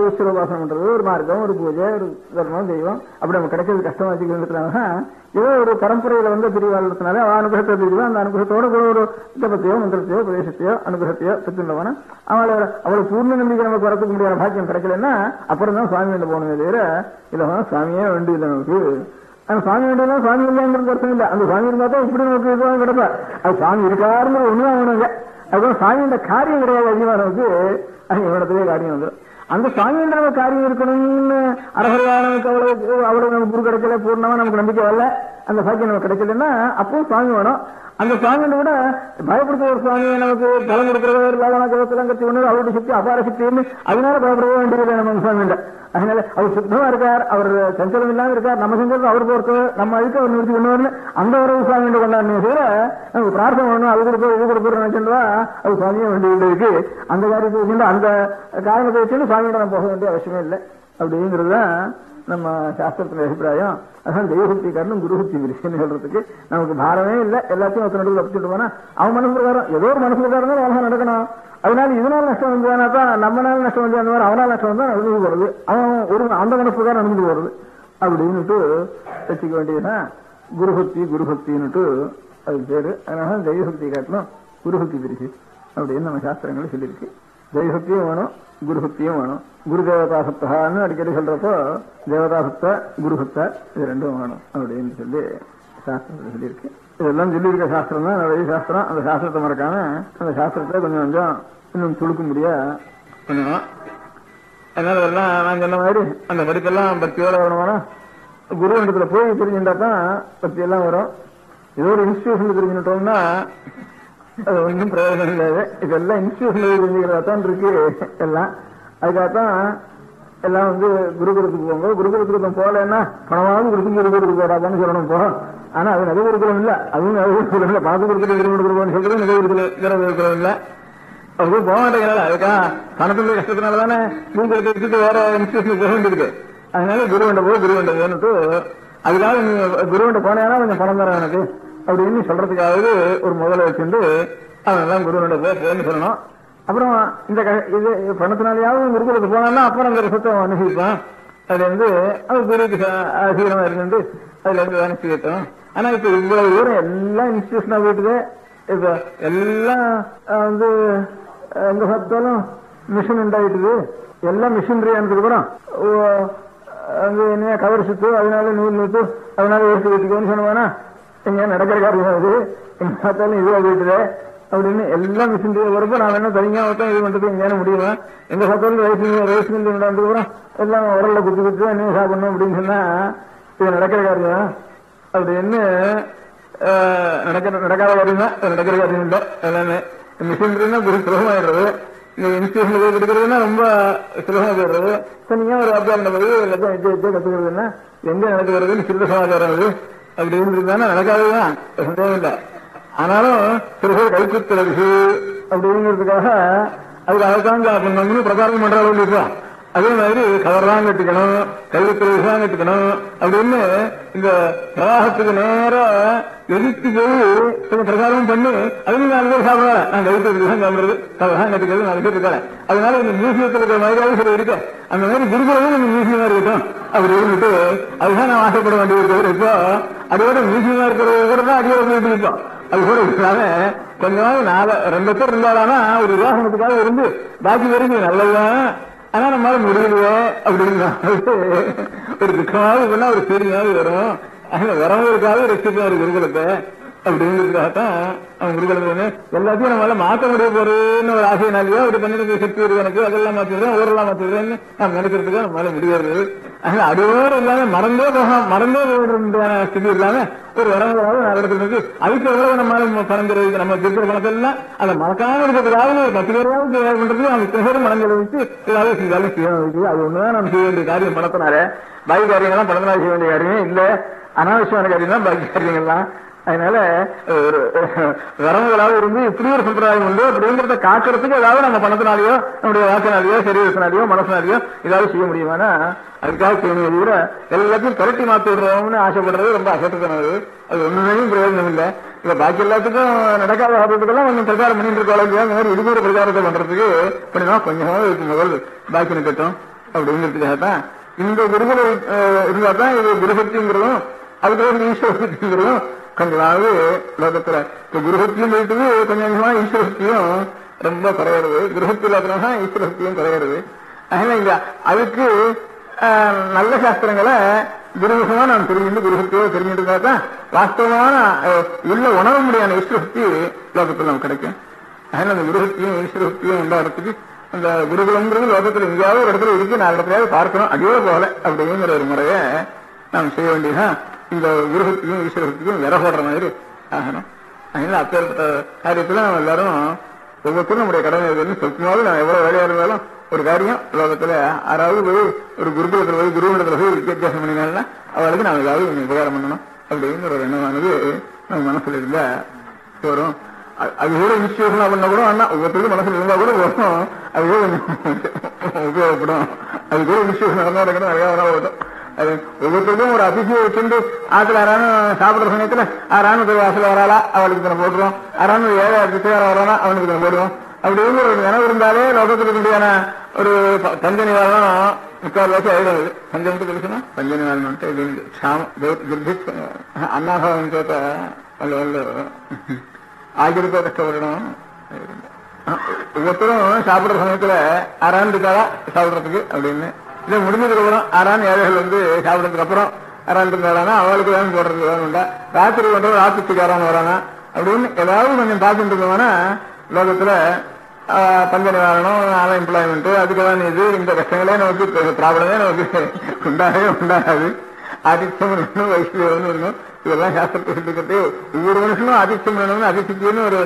ஈஸ்வர உபாசனம் பண்றது, ஒரு மார்க்கம், ஒரு பூஜை, ஒரு தர்மம், தெய்வம் அப்படி நம்ம கிடைக்கிறது கஷ்டமா வச்சுக்கிறதுனாலதான் ஏதோ ஒரு பரம்பரையில வந்து பிரிவாளத்தினால அனுகிரகத்தை தெரியுதோ அந்த அனுகிரகத்தோட கூட ஒரு ஜபத்தையோ மந்திரத்தையோ பிரதேசத்தையோ அனுகிரகத்தையோ பெற்றுள்ளவன அவளை பூர்ண நம்பிக்கை நமக்கு வரத்துக்கு முடியாத பாக்கியம் கிடைக்கலன்னா அப்புறம் தான் சுவாமி வேண்ட போனதே தவிர இல்ல சுவாமியே வேண்டியது நமக்கு. அந்த சுவாமி வேண்டியதான் சுவாமி இல்லைங்கிறது அர்த்தம் இல்லை. அந்த சுவாமி இருந்தா தான் இப்படி நமக்கு இதுதான் கிடைப்பா. அது சுவாமி இருக்காருன்னு ஒண்ணுதான் வேணுங்க. அதுதான் சுவாமியோட காரியம் கிடையாது. அதிகமா நமக்கு இவனத்திலே காரியம் வந்து அந்த சுவாமியோட நமக்கு காரியம் இருக்கணும்னு அரசர்களா நமக்கு அவ்வளவு நமக்கு குரு கிடைக்கல, பூர்ணமா நமக்கு நம்பிக்கை வரல, அந்த பாக்கியம் நமக்கு கிடைக்கலன்னா அப்பவும் சுவாமி வேணும். அந்த சுவாமியோட கூட பயப்படுத்த ஒரு சுவாமியை நமக்கு பலம் கொடுக்கிறவர் லாபம் கத்தி ஒண்ணு அவருடைய சக்தி அபார சக்தின்னு அதனால பயப்பட வேண்டியது நம்ம சுவாமியோட. அதனால அவர் சுத்தமா இருக்கார், அவர் சஞ்சலம் இல்லாம இருக்கார், நம்ம செஞ்சது அவர் பொறுத்து நம்ம அதுக்கு அவர் நிறுத்தி கொண்டு அந்த ஒரு சுவாமியோட கொண்டாடுறேன் தவிர நமக்கு பிரார்த்தனை பண்ணணும் அது கொடுப்போம் இது கொடுப்போம் நினைச்சுட்டா அது சுவாமியே வேண்டிய இருக்கு. அந்த காரியத்தை வச்சு அந்த காரணத்தை வச்சு சுவாமியோட நம்ம போக வேண்டிய அவசியமே இல்லை அப்படிங்கிறதுதான் நம்ம சாஸ்திரத்தின் அபிப்பிராயம். அதான் தெய்வபக்தி காரணம் குருபக்தி விரிசன்னு சொல்றதுக்கு நமக்கு பாரமே இல்லை. எல்லாத்தையும் ஒருத்த நடுவில் வச்சுட்டு போனா அவன் மனசு பிரகாரம் ஏதோ ஒரு மனசு பிரகாரம் தான் அவன் நடக்கணும். அதனால இதனால நஷ்டம் வந்தானா தான் நம்மளால நஷ்டம் வந்து அந்த மாதிரி அவனால நஷ்டம் வந்தா நடந்து போறது, அவன் ஒரு அந்த மனசு பிரகாரம் நடந்து போறது அப்படின்னுட்டு வச்சுக்க வேண்டியதுதான் குருபக்தின்னுட்டு அது பேரு. அதனால தெய்வபக்தி காட்டணும் குருபக்தி விரிசு அப்படின்னு நம்ம சாஸ்திரங்களும் சொல்லியிருக்கு. தெய்வபக்தியும் வேணும், குருபக்தியும் வேணும். குரு தேவதா சப்தான்னு அடிக்கடி சொல்றப்போ தேவதா சப்தா குருபக்தா இது ரெண்டும் வேணும் அப்படின்னு சொல்லி சாஸ்திரத்தை சொல்லியிருக்கு. இதெல்லாம் சொல்லியிருக்க சாஸ்திரம் தான் நிறைய சாஸ்திரம். அந்த சாஸ்திரத்தை மறக்காம அந்த சாஸ்திரத்தை கொஞ்சம் கொஞ்சம் இன்னும் துளுக்க முடியா பண்ணுவோம். அதனால அதெல்லாம் நான் சொன்ன மாதிரி அந்த படிப்பெல்லாம் பக்தியோட வரணுமானா குரு இடத்துல போய் தெரிஞ்சுட்டா தான் பக்தி எல்லாம் வரும். ஏதோ ஒரு இன்ஸ்டிடியூஷன்ல தெரிஞ்சுட்டோம்னா அது ஒன்றும் பிரயோஜனம் இல்லாது. இதெல்லாம் இன்ஸ்டிடியூஷன்ல தெரிஞ்சுக்கிறதா தான் இருக்கு எல்லாம். அதுக்காகத்தான் எல்லாம் வந்து குருகுலத்துக்கு போங்க. குருகுலத்துக்கு போகலன்னா பணமாவது கொடுத்து குருகுலத்துக்கு போடாதான்னு சொல்லணும் போறோம். ஆனா அது நிறைய குருகுலம் இல்ல, அதுவும் நிறைய குருகுலம் இல்ல. பணத்தை கொடுத்துட்டு குருகுலம் சொல்றது நிறைய குருகுலம் இல்ல. அதுக்கு போக மாட்டேங்கிறாள். அதுக்கா பணத்துல கஷ்டத்தினாலதானே குருகுலத்தை வச்சுட்டு வேற இன்ஸ்டிடியூஷனுக்கு போக வேண்டியிருக்கு. அதனால குருவண்ட போன்னுட்டு அதுக்காக நீ குருவண்ட போனேன்னா கொஞ்சம் பணம் தர எனக்கு அப்படின்னு சொல்றதுக்காவது ஒரு முதல்ல வச்சுட்டு அவன் குருவனோட போய் சொல்லணும். அப்புறம் இந்த இது பணத்தினாலேயாவது குருகுலத்துக்கு போனான்னா அப்புறம் அந்த ரசத்தை அனுசரிப்பான். அதுல இருந்து அது குருவுக்கு சீக்கிரமா இருந்து அதுல இருந்து அனுப்பிச்சிட்டோம். ஆனா இப்ப இவ்வளவு தூரம் எல்லாம் இன்ஸ்டிடியூஷனா போயிட்டுது. இப்ப எல்லாம் எங்க பார்த்தாலும் மிஷின் உண்டாயிட்டுது. எல்லாம் மிஷினரி ஆனதுக்கு அப்புறம் என்ன கவர் சுத்து, அதனால நூல் நூத்து, அதனால எடுத்து வச்சுக்கோன்னு சொன்னவானா எங்க நடக்கிற காரியம் அது. எங்க பார்த்தாலும் இதுவா போயிட்டுது அப்படின்னு எல்லாம் மிஷினரி வரப்போ நான் என்ன தனியா மட்டும் இது பண்றது எங்கேயான முடியுமா? எங்க பார்த்தாலும் ரைஸ் மில் உண்டானதுக்கு அப்புறம் எல்லாம் உரல்ல குத்து குத்து என்ன சாப்பிடணும் அப்படின்னு சொன்னா இது நடக்கிற காரியம் அப்படின்னு நடக்காத காரியம் தான். நடக்கிற காரியம் இல்லை. எல்லாமே மிஷினரினா ஒரு சுலபமாயிடுறது. இந்த இன்ஸ்டியூஷன்ல போய் எடுக்கிறதுனா ரொம்ப சுலபமா போயிடுறது. தனியா ஒரு அபியாரம் போய் எல்லாத்தையும் கத்துக்கிறதுன்னா எங்க நடக்க வருதுன்னு சிறு சமாச்சாரம் அது அப்படி இருந்திருந்தானே நடக்காதுதான், சந்தேகம் இல்லை. ஆனாலும் சில பேர் கைக்குத்தலகு அப்படிங்கிறதுக்காக அதுக்கு அதுதான் பிரச்சாரம் பண்ற அளவுக்கு இருப்பான். அதே மாதிரி கவர்தான் கட்டுக்கணும், கைக்குத்தலகுதான் கட்டுக்கணும் அப்படின்னு இந்த பிரவாகத்துக்கு நேரம் எதிர்த்து போய் கொஞ்சம் பிரச்சாரம் பண்ணி அதுவும் 4 பேர் சாப்பிடல. நான் கைத்தலுக்குதான் சாப்பிடுறது, கவர்தான் கட்டுக்கிறது 4 பேர் இருக்காங்க. அதனால இந்த மியூசியத்தில் இருக்கிற மாதிரியாவது சில இருக்கு. அந்த மாதிரி குருகுலமும் நம்ம மியூசியமா இருக்கட்டும் அப்படி இருந்துட்டு அதுதான் நான் ஆசைப்பட வேண்டியது. இப்போ அதோட மியூசியமா இருக்கிறத கூட தான் அடியோட போயிட்டு இருக்கோம். அது கூட இல்லாம கொஞ்சமாவது 2 பேர் இருந்தாலானா ஒரு விவாசனத்துக்காக இருந்து பாக்கி வரைக்கும் நல்லதுதான். ஆனா நம்மளால முடியலையே அப்படின்னு ஒரு துக்கமாவது பண்ணா ஒரு சீரியமாவது வரும். வரவங்களுக்காக ரசிப்போம் ஒரு குருகுலத்தை அப்படிங்கிறதுக்காகத்தான் அவன் குருகுலத்தை எல்லாத்தையும் நம்மளால மாற்ற முடிய போறதுன்னு ஒரு ஆசையினாலேயோ ஒரு பண்ணிட்டு சக்தி இருக்கு எனக்கு அதெல்லாம் மாத்திடுறேன் ஊரெல்லாம் மாத்திடுறேன்னு நம்ம நினைக்கிறதுக்கு நம்மளால முடியாது. அடியோடு இல்லாம மறந்தே போகிற ஸ்திதி இல்லாம ஒரு வரவங்களாவது 4 இடத்துல இருக்கு. அதுக்கு எவ்வளவு நம்மளால பணங்கிறது நம்ம இருக்கிற பணத்தெல்லாம் அதை மறக்காம இருக்கிறதுக்காக ஒரு 10 பேராவது தயார் பண்றது நம்ம இத்தனை பேரும் மனங்களை வச்சு ஏதாவது செய்தாலும் செய்யணும். அது ஒண்ணுதான் நம்ம செய்ய வேண்டிய காரியம். பணத்தினால பாக்கி காரியங்கள்லாம் பணத்தினால செய்ய வேண்டிய காரியமே இல்லை. அனாவசியமான காரியம் தான் பாக்கி காரியங்கள்லாம். அதனால ஒரு வரவுகளாக இருந்து இப்படி ஒரு சம்பிரதாயம் உண்டு அப்படிங்கிறத காக்கிறதுக்கு ஏதாவது நம்ம பணத்தினாலேயோ நம்முடைய வாக்கினாலேயோ சரீரத்தினாலேயோ மனசினாலேயோ ஏதாவது செய்ய முடியுமானா அதுக்காக செய்யணும். தவிர எல்லாத்தையும் கரட்டி மாற்றி விடுறோம்னு ஆசைப்படுறது ரொம்ப அசட்டுத்தனது. அது ஒண்ணுமையும் பிரயோஜனம் இல்லை. இப்ப பாக்கி எல்லாத்துக்கும் நடக்காத ஆகிறதுக்கெல்லாம் கொஞ்சம் பிரச்சாரம் பண்ணிட்டு இருக்கோம். இந்த மாதிரி இதுமாதிரி பிரச்சாரத்தை பண்றதுக்கு பண்ணினா கொஞ்சமாவது முதல் பாக்கி நிற்கட்டும் அப்படிங்கிறதுக்காகத்தான் இந்த குருகுல இருந்தா தான் இது குருசக்திங்கிறதும் அதுக்கு ஈஸ்வரசக்திங்கிறதும் கொஞ்சமாவது லோகத்துல இப்ப குருசக்தியும் போயிட்டு கொஞ்சம் கொஞ்சமா ஈஸ்வரசக்தியும் ரொம்ப குறையிறது. குருசக்தி இல்லாதனால ஈஸ்வரசக்தியும் குறையிறது. அதனால இங்க அதுக்கு நல்ல சாஸ்திரங்களை குருமுகமா நான் தெரிஞ்சுட்டு குருசக்தியோ தெரிஞ்சுட்டு இருந்தா தான் வாஸ்தவமான உள்ள உணர முடியாத ஈஸ்வரசக்தி லோகத்துல நமக்கு கிடைக்கும். அதனால அந்த குருசக்தியும் ஈஸ்வரசக்தியும் உண்டாகிறதுக்கு அந்த குருகுலம்ங்கிறது லோகத்துல எங்கேயாவது ஒரு இடத்துல இருக்கு, 4 இடத்துலயாவது பார்க்கணும். அடியோட போகல அப்படிங்கிற ஒரு முறையை நாம் செய்ய வேண்டியதுதான். இந்த குருசக்தியும் ஈஸ்வரசக்தியும் விர போடுற மாதிரி ஆகணும். அதனால அப்பேற்பட்ட காரியத்துல நம்ம எல்லாரும் ஒவ்வொருத்தரும் நம்முடைய கடமை இருக்குன்னு சொல்லும்போது நான் எவ்வளவு வேலையா இருந்தாலும் ஒரு காரியம் லோகத்துல யாராவது போய் ஒரு குருகுலத்துல போய் குருவிடத்துல போய் வித்தியாசம் பண்ணினால அவளுக்கு நாம் ஏதாவது கொஞ்சம் உபகாரம் பண்ணணும் அப்படிங்கிற ஒரு எண்ணமானது நம்ம மனசுல இருந்தா வரும். அது கூட இன்ஸ்டியூஷனா பண்ண கூட அண்ணா ஒவ்வொருத்தருக்கும் மனசுல இருந்தா கூட வரும். அது கூட கொஞ்சம் உபயோகப்படும். அது கூட இன்ஸ்டியூஷன் நடக்கணும் நிறைய வரும். அது ஒவ்வொருத்தருக்கும் ஒரு அதிசயம் வச்சுட்டு ஆத்துல யாரானும் சாப்பிடுற சமயத்துல யாரானு வாசல வராளா அவளுக்கு தானே போட்டுருவோம், யாரானு 7 வரானா அவனுக்கு தானே போடுவோம். அப்படிங்கிற ஒரு நினைவு இருந்தாலே லோகத்துக்கு வேண்டியான ஒரு பஞ்ச நிவாரணம் 3/4 வருஷம் ஆயிடுது. பஞ்சமத்துக்கு இருக்குன்னா பஞ்ச நிவாரணம் அன்னாகம் கேட்ட ஆகிருப்ப கஷ்டப்படணும். ஒவ்வொருத்தரும் சாப்பிடுற சமயத்துல யாரான்னு இருக்காளா சாப்பிடுறதுக்கு அப்படின்னு இல்ல முடிஞ்சதுக்கு அப்புறம் 6 ஏழைகள் சாப்பிடறதுக்கு அப்புறம் 6 இருந்தானா அவளுக்கு வேணும் போடுறதுக்கு வேணும்டா. ராத்திரி பண்றது ராத்திரிக்காரான்னு வரானா அப்படின்னு ஏதாவது கொஞ்சம் பார்த்துட்டு இருக்கோம்னா லோகத்துல பஞ்ச நிவாரணம் அன்எம்ப்ளாய்மெண்ட் அதுக்கெல்லாம் இது இந்த கஷ்டங்களே நமக்கு ப்ராப்ளமே நமக்கு உண்டாகாது. ஆதித்யம் வேணும், வைஷ்ணவம் வேணும், இதெல்லாம் சாஸ்திரத்தை சொல்லிக்கிறது. ஒவ்வொரு மனுஷனும் ஆதித்யம் வேணும்னு அதிசித்தின்னு ஒரு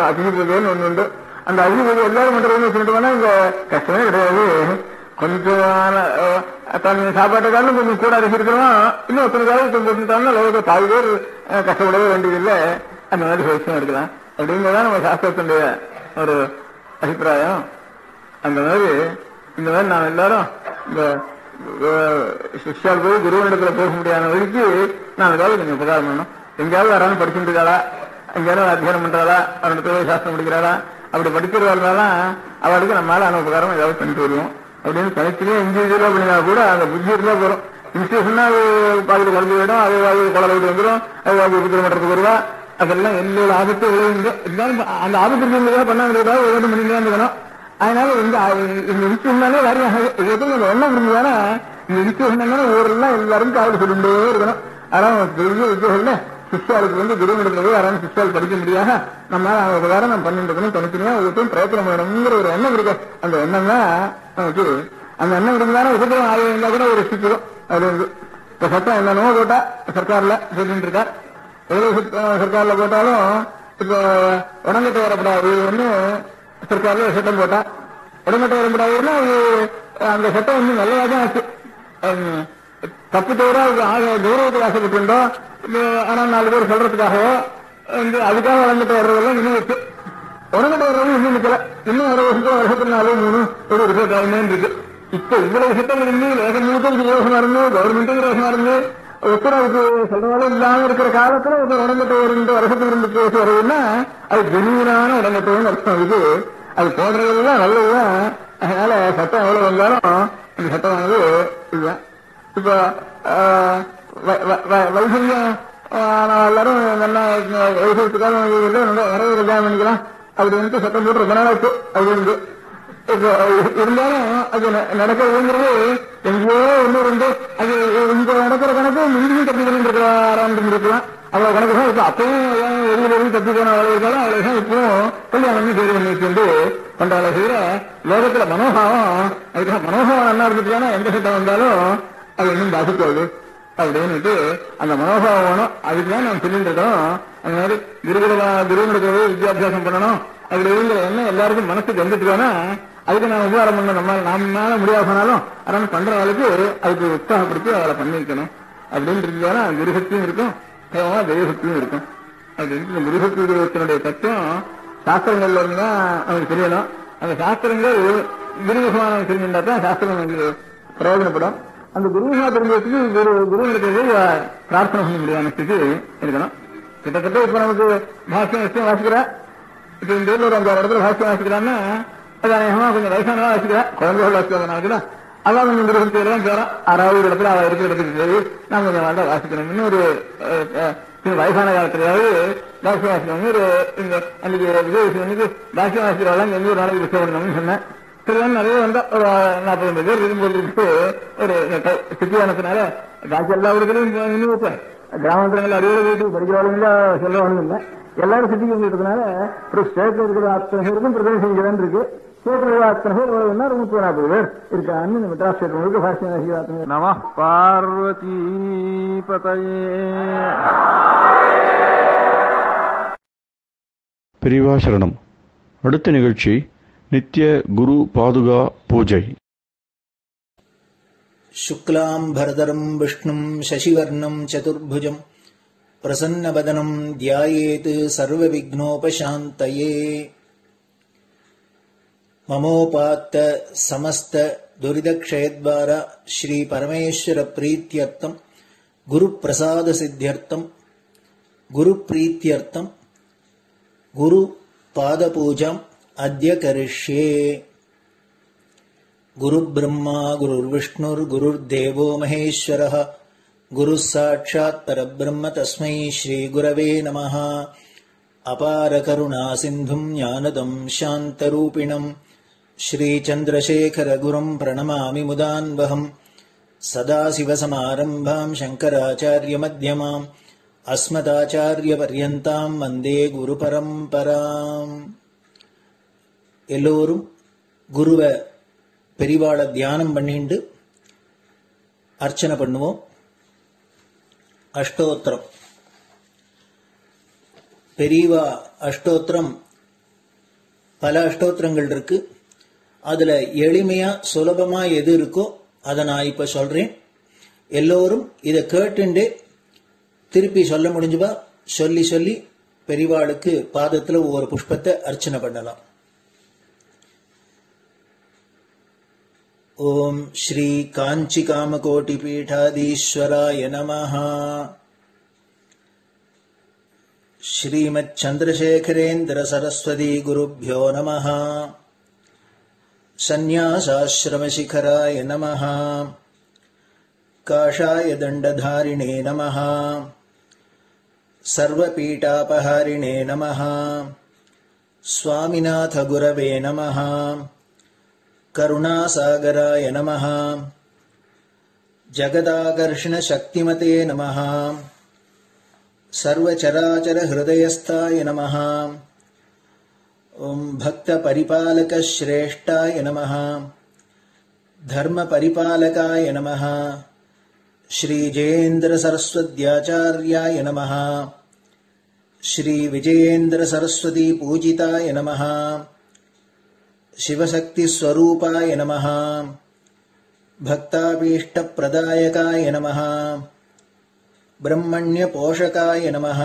அதிசிபதினு ஒண்ணு உண்டு. அந்த அதிசிபதி எல்லாரும் பண்றதுன்னு சொல்லிட்டு போனா இங்க கஷ்டமே கிடையாது. கொஞ்சம் தன் சாப்பாட்டுக்காலும் கொஞ்சம் கூட அரிசிருக்கிறோம், இன்னும் ஒருத்தனுக்காக போட்டுட்டாங்கன்னா லோகத்தை 10 பேர் கஷ்டப்படவே வேண்டியதில்லை. அந்த மாதிரி விஷயம் இருக்கலாம் அப்படிங்கிறதான் நம்ம சாஸ்திரத்தினுடைய ஒரு அபிப்பிராயம். அந்த மாதிரி இந்த மாதிரி நாம் எல்லாரும் இந்த சிஷ்யால் போய் குருவனிடத்துல போக முடியாத வரைக்கு நான் ஏதாவது கொஞ்சம் உபகாரம் பண்ணணும். எங்கேயாவது யாராலும் படிச்சுட்டு இருக்காளா அங்கேயாலும் அத்தியானம் பண்றாளா, அவனுக்கு சாஸ்திரம் படிக்கிறாளா, அப்படி படிக்கிறவர்களெல்லாம் அவளுக்கு நம்மளால அனுபகாரம் ஏதாவது பண்ணிட்டு வருவோம் அப்படின்னு தனித்தனியா இண்டிவிஜுவலா பண்ணினா கூட அந்த புத்தி இருந்தா போறோம். இன்ஸ்டியூஷன்னா அது பாதிட்டு குழந்தை விடும், அது குழந்தை விட்டு வந்துடும், அது 10 கிலோமீட்டருக்கு வருவா. அதெல்லாம் எல்லோட ஆபத்து விளையுங்க. இருந்தாலும் அந்த ஆபத்து இருக்கிறதுக்காக பண்ணாங்கிறதுக்காக ஒவ்வொரு மணி நேரம் இருக்கணும். அதனால இந்த இன்ஸ்டியூஷனாலே வரையும் எண்ணம் இருந்ததுன்னா இந்த இன்ஸ்டியூஷன் ஊரெல்லாம் எல்லாரும் காவல் சொல்லிட்டே இருக்கணும். அதான் பெரிய வித்தியாசம். சிஷ்யாளுக்கு குருவிடத்துல போய் யாராவது சிஷ்யால் படிக்க முடியாத நம்மளால அவங்க வேற நம்ம பண்ணிட்டு இருக்கணும், தனித்தனியா ஒவ்வொருத்தையும் பிரயத்தனம் பண்ணணுங்கிற ஒரு எண்ணம் இருக்கு. அந்த எண்ணம் தான் நமக்கு அந்த எண்ணம் இருந்தாலும் உபத்திரம் ஆக இருந்தா கூட ஒரு சிக்கிறோம். அது இப்ப சட்டம் என்னென்னமோ போட்டா சர்க்கார்ல சொல்லிட்டு இருக்கா. எவ்வளவு சர்க்கார்ல போட்டாலும் இப்போ உடம்பட்டு வரப்படாது ஒண்ணு சர்க்கார்ல சட்டம் போட்டா உடம்பட்டு வரப்படாதுன்னா அந்த சட்டம் நல்லதா தான் ஆச்சு. தப்பு தவிர கௌரவத்துக்கு ஆசைப்பட்டுண்டோம். ஆனா 4 பேர் சொல்றதுக்காகவோ அதுக்காக வளர்ந்துட்டு வர்றதெல்லாம் இன்னும் இருக்கு. உடம்பட்டு வர்றதும் இன்னும் நிக்கல. இன்னும் 1 வருஷத்துல 4 3 ஒரு ரிசல்ட் ஆகுமே இருக்கு. இப்ப இவ்வளவு சட்டம் இருந்து வேகமுழுக்கும் விரோசமா இருந்து கவர்மெண்ட்டுக்கு விரோசமா இருந்து ஒத்துறவுக்கு சொல்றதாலும் இல்லாம இருக்கிற காலத்துல உடம்பட்டு ஒரு 2 வருஷத்துக்கு இருந்து பேச வருதுன்னா அது ஜெனியூனான உடம்பட்டுன்னு அர்த்தம். இது அது போடுறதுலாம் நல்லதுதான். அதனால சட்டம் எவ்வளவு வந்தாலும் அந்த சட்டமானது இதுதான். இப்ப வைசல்யம் எல்லாரும் நல்லா வைசல்யத்துக்காக நிறைய கல்யாணம் பண்ணிக்கலாம் அப்படின்னு சட்டம் போட்டு ரொம்ப நாளாச்சு. அப்படின்னு இருந்தாலும் அது நடக்கிறதுங்கிறது எங்கேயோ ஒண்ணு ரெண்டு அது இங்க நடக்கிற கணக்கு முந்தியும் தப்பி பண்ணிட்டு இருக்கலாம். அவ்வளவு கணக்கு தான் இப்ப அப்பவும் வெளியில தப்பி போன அளவு இருக்காலும் அவ்வளவுதான் இப்பவும் கல்யாணம் செய்து பண்ணி வச்சு பண்றாங்க. செய்யற லோகத்துல மனோபாவம் அதுக்காக மனோபாவம் நல்லா இருந்துச்சுன்னா எந்த சட்டம் வந்தாலும் அது இன்னும் பாதிக்காது அப்படின்னுட்டு அந்த மனோபாவம் வேணும். அதுக்குதான் நான் சொல்லிட்டு இருக்கோம். அந்த மாதிரி குருவினுக்கு வித்யாபியாசம் பண்ணணும் அப்படி இருக்கிற எண்ணம் எல்லாருக்கும் மனசுக்கு வந்துட்டுனா அதுக்கு நான் உபகாரம் பண்ண நம்மளால முடியாது போனாலும் அதனால பண்ற ஆளுக்கு அதுக்கு உற்சாகப்படுத்தி அவளை பண்ணிருக்கணும் அப்படின்னு இருந்தாலும் குருசக்தியும் இருக்கும், தெய்வசக்தியும் இருக்கும். அப்படின்னு குருசக்தியுடைய தத்துவம் சாஸ்திரங்கள்ல இருந்தா நமக்கு தெரியணும். அந்த சாஸ்திரங்கள் குருமுகமான தெரிஞ்சிருந்தா தான் சாஸ்திரம் நமக்கு பிரயோஜனப்படும். அந்த குருமுகமா தெரிஞ்சதுக்கு குருவினுக்கு பிரார்த்தனை பண்ண முடியாத ஸ்திதி இருக்கணும். கிட்டத்தட்ட இப்ப நமக்கு பாஷ்யம் வாசிக்கிறேன். இப்ப இந்த ஊர்ல ஒரு 5 இடத்துல பாஷ்யம் வாசிக்கிறான்னா அது அநேகமா கொஞ்சம் வயசானதா வாசிக்கிறேன். குழந்தைகள் வாசிக்கிறேன். அதான் கொஞ்சம் குருசக்தியெல்லாம் பேரும் 6வது இடத்துல அவ இருக்கிற இடத்துக்கு போய் நான் கொஞ்சம் நல்லா வாசிக்கணும். இன்னொரு வயசான காலத்திலேயாவது பாஷ்யம் வாசிக்கணும். ஒரு அன்னைக்கு விஜயனுக்கு பாஷ்யம் வாசிக்கிறவெல்லாம் எந்த ஒரு நாளைக்கு விஷயம் சொன்னேன். சரிதான் நிறைய வந்தா ஒரு 40 பேர் இருக்கும்போது ஒரு சித்தியானத்தினால பாக்கி எல்லா ஊருக்களையும் இன்னும் வைப்பேன். கிராமத்துல அறிவுரை வீட்டுக்கு படிக்கிறவங்க சொல்லவனும் இல்லை. எல்லாரும் சிட்டிக்கு இருக்கிறதுனால ஒரு ஸ்டேட்ல இருக்கிற அத்தனை பேருக்கும் பிரதேசம் செஞ்சுதான் இருக்கு. ஸ்டேட்ல அத்தனை பேர் வருதுன்னா 30-40 பேர் இருக்கான்னு மெட்ராஸ் ஸ்டேட் முழுக்க பாஷ்யம். நம பார்வதி பதயே. பெரியவா சரணம். அடுத்த நிகழ்ச்சி நித்திய குரு பாதுகா பூஜை. शुक्लाम्भरधरम् विष्णुम् शशिवर्णम् चतुर्भुजम् प्रसन्नवदनम् ध्यायेत् सर्वविघ्नोपशान्तये. ममोपात्त समस्त दुरितक्षयद्वारा श्रीपरमेश्वरप्रीत्यर्थम् गुरुप्रसादसिद्ध्यर्थम् गुरुप्रीत्यर्थम् गुरुपादपूजाम् अद्य करिष्ये. गुरुब्रह्मा गुरुर्विष्णुर्गुरुर्देवो महेश्वरः गुरुः साक्षात् परब्रह्म तस्मै श्रीगुरवे नमः. अपारकरुणासिन्धुम् ज्ञानदम् शान्तरूपिणम् श्रीचन्द्रशेखरगुरुम् प्रणमामि मुदान्वहम्. सदाशिवसमारम्भाम् शङ्कराचार्यमध्यमाम् अस्मदाचार्यपर्यन्ताम् वन्दे गुरुपरम्पराम्. எல்லோரும் குருவை பெரிவாளை தியானம் பண்ணிண்டு அர்ச்சனை பண்ணுவோம். அஷ்டோத்திரம். பெரியவா அஷ்டோத்திரம் பல அஷ்டோத்திரங்கள் இருக்கு. அதுல எளிமையா சுலபமா எது இருக்கோ அதை நான் இப்ப சொல்றேன். எல்லோரும் இதை கேட்டுண்டே திருப்பி சொல்ல முடிஞ்சுபா சொல்லி சொல்லி பெரிவாளுக்கு பாதத்துல ஒவ்வொரு புஷ்பத்தை அர்ச்சனை பண்ணலாம். ओम श्री कांची कामकोटिपीठाधीश्वराय नमः. श्रीमच्चन्द्रशेखरेन्द्र सरस्वती गुरुभ्यो नमः। सन्न्यासाश्रमशिखराय नमः। काषाय दण्डधारिणे नमः। सर्वपीठापहारिणे नमः। स्वामिनाथ गुरवे नमः। करुणासागराय नमः। जगदाकर्षण शक्तिमते नमः। सर्वचराचर हृदयस्थाय नमः। ओम भक्तपरिपालक श्रेष्ठाय नमः। धर्मपरिपालकाय नमः। श्री जयेन्द्र सरस्वत्याचार्याय नमः। श्री विजयेन्द्र सरस्वती पूजिताय नमः। शिवशक्ति स्वरूपाय नमः। भक्ताभीष्टप्रदायकाय नमः। ब्रह्मण्य पोषकाय नमः।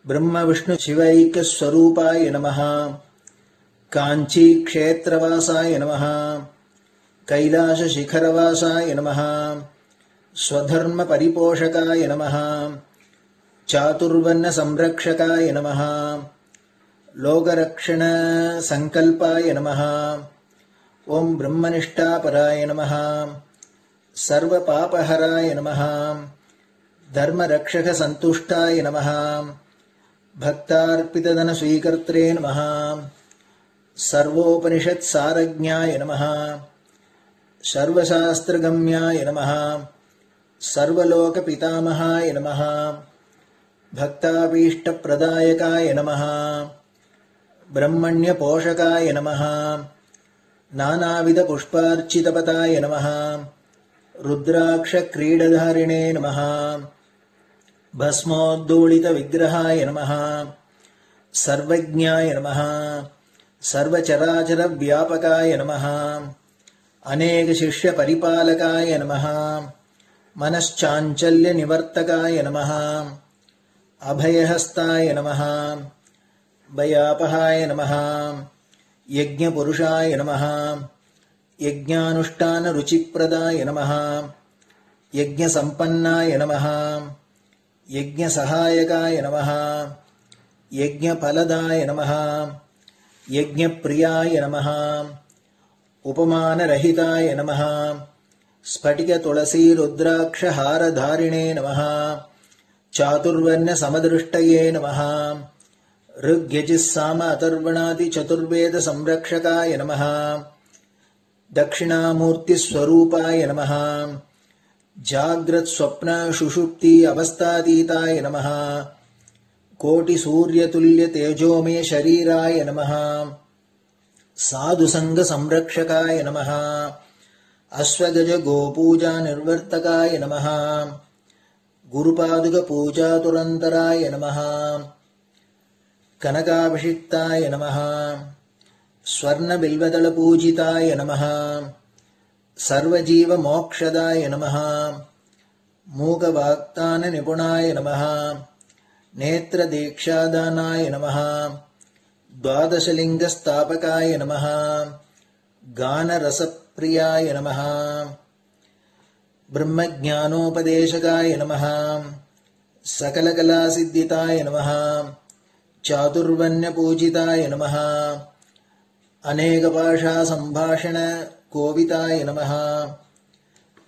ब्रह्म विष्णु शिवैक्य स्वरूपाय नमः। कांची क्षेत्रवासाय नमः। कैलाश शिखरवासाय नमः। स्वधर्म परिपोषकाय नमः। चातुर्वर्ण संरक्षकाय नमः। लोकरक्षण संकल्पाय नमः। ओम ब्रह्मनिष्ठापराय नमः। सर्वपापहराय नमः। धर्मरक्षक संतुष्टाय नमः। भक्तार्पितधन स्वीकर्त्रे नमः। सर्वोपनिषत् सारज्ञाय नमः। सर्वशास्त्रगम्याय नमः। सर्वलोकपितामहाय नमः। भक्ताभीष्टप्रदायकाय नमः। ब्रह्मण्य पोषकाय नमः। नानाविध पुष्पार्चितपताय नमः। रुद्राक्ष क्रीडधारिणे नमः। भस्मोद्दोलित विग्रहाय नमः। सर्वज्ञाय नमः। सर्वचराचर व्यापकाय नमः। अनेक शिष्य परिपालकाय नमः। मनश्चाञ्चल्य निवर्तकाय नमः। अभयहस्ताय नमः। भयापहाय नमः। यज्ञपुरुषाय नमः। यज्ञानुष्ठान रुचिप्रदाय नमः। यज्ञसम्पन्नाय नमः। यज्ञसहायकाय नमः। यज्ञफलदाय नमः। यज्ञप्रियाय नमः। उपमानरहिताय नमः। स्फटिक तुलसी रुद्राक्ष हारधारिणे नमः। चातुर्वर्ण समदृष्टये नमः। ऋग्यजुस्साम अथर्वणादि चतुर्वेद संरक्षकाय नमः। दक्षिणामूर्ति स्वरूपाय नमः। जाग्रत् स्वप्न सुषुप्ति अवस्थातीताय नमः। कोटि सूर्यतुल्य तेजोमय शरीराय नमः। साधुसंग संरक्षकाय नमः। अश्वगज गोपूजा निर्वर्तकाय नमः। गुरुपादुक पूजा तुरंतराय नमः। कनकाभिषिक्ताय नमः। स्वर्ण बिल्वदल पूजिताय नमः। सर्वजीव मोक्षदाय नमः। मूकवाक्तान निपुणाय नमः। नेत्र दीक्षादानाय नमः। द्वादशलिंग स्थापकाय नमः। गान रसप्रियाय नमः। ब्रह्मज्ञानोपदेशकाय नमः। सकलकलासिद्धिताय नमः। चातुर्वण्य पूजिताय नमः। अनेक भाषा संभाषण कोविताय नमः।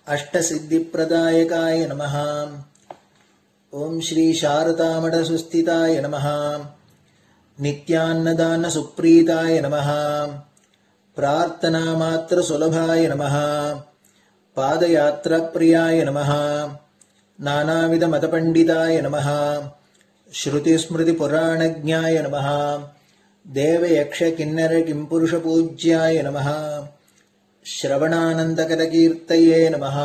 अष्टसिद्धिप्रदायकाय नमः। ओम श्री शारदामठ सुस्थिताय नमः। नित्यान्नदान सुप्रीताय नमः। प्रार्थना मात्र सुलभाय नमः। पादयात्रा प्रियाय नमः। नानाविध मतपंडिताय नमः। श्रुति स्मृति पुराणज्ञाय नमः। देव यक्ष किन्नर किंपुरुष पूज्याय नमः। श्रवणानंदकर कीर्तये नमः।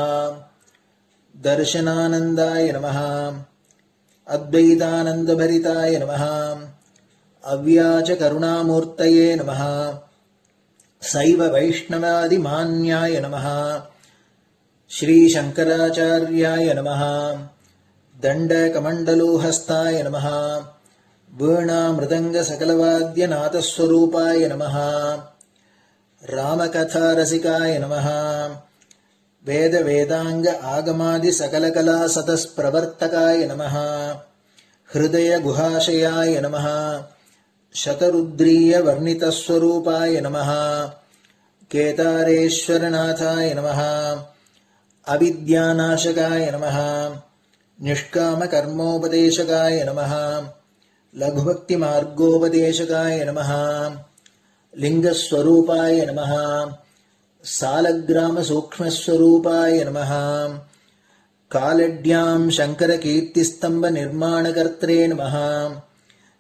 दर्शनानंदाय नमः। अद्वैतानंद भरिताय नमः। अव्याच करुणामूर्तये नमः। शैव वैष्णवादि मान्याय नमः। श्री शंकराचार्याय नमः। दंड कमंडलोहस्ताय नमः। वीणा मृदंग सकलवाद्य नाथस्वरूपाय नमः। रामकथा रसिकाय नमः। वेद वेदांग आगमादि सकलकला सतस्प्रवर्तकाय नमः। ஹிருதய குஹாஷயாய நமः சதருத்ரீய வர்ணிதஸ்வரூபாய நமः கேதாரேஸ்வரநாதாய நமः அவித்யாநாசகாய நமः நிஷ்காம கர்மோபதேசகாய நமः லகுபக்தி மார்கோபதேசகாய நமः லிங்கஸ்வரூபாய நமः சாலக்கிராம சூக்ஷ்மஸ்வரூபாய நமः காலட்யாம் சங்கர கீர்த்திஸ்தம்ப நிர்மாணகர்த்ரே நமः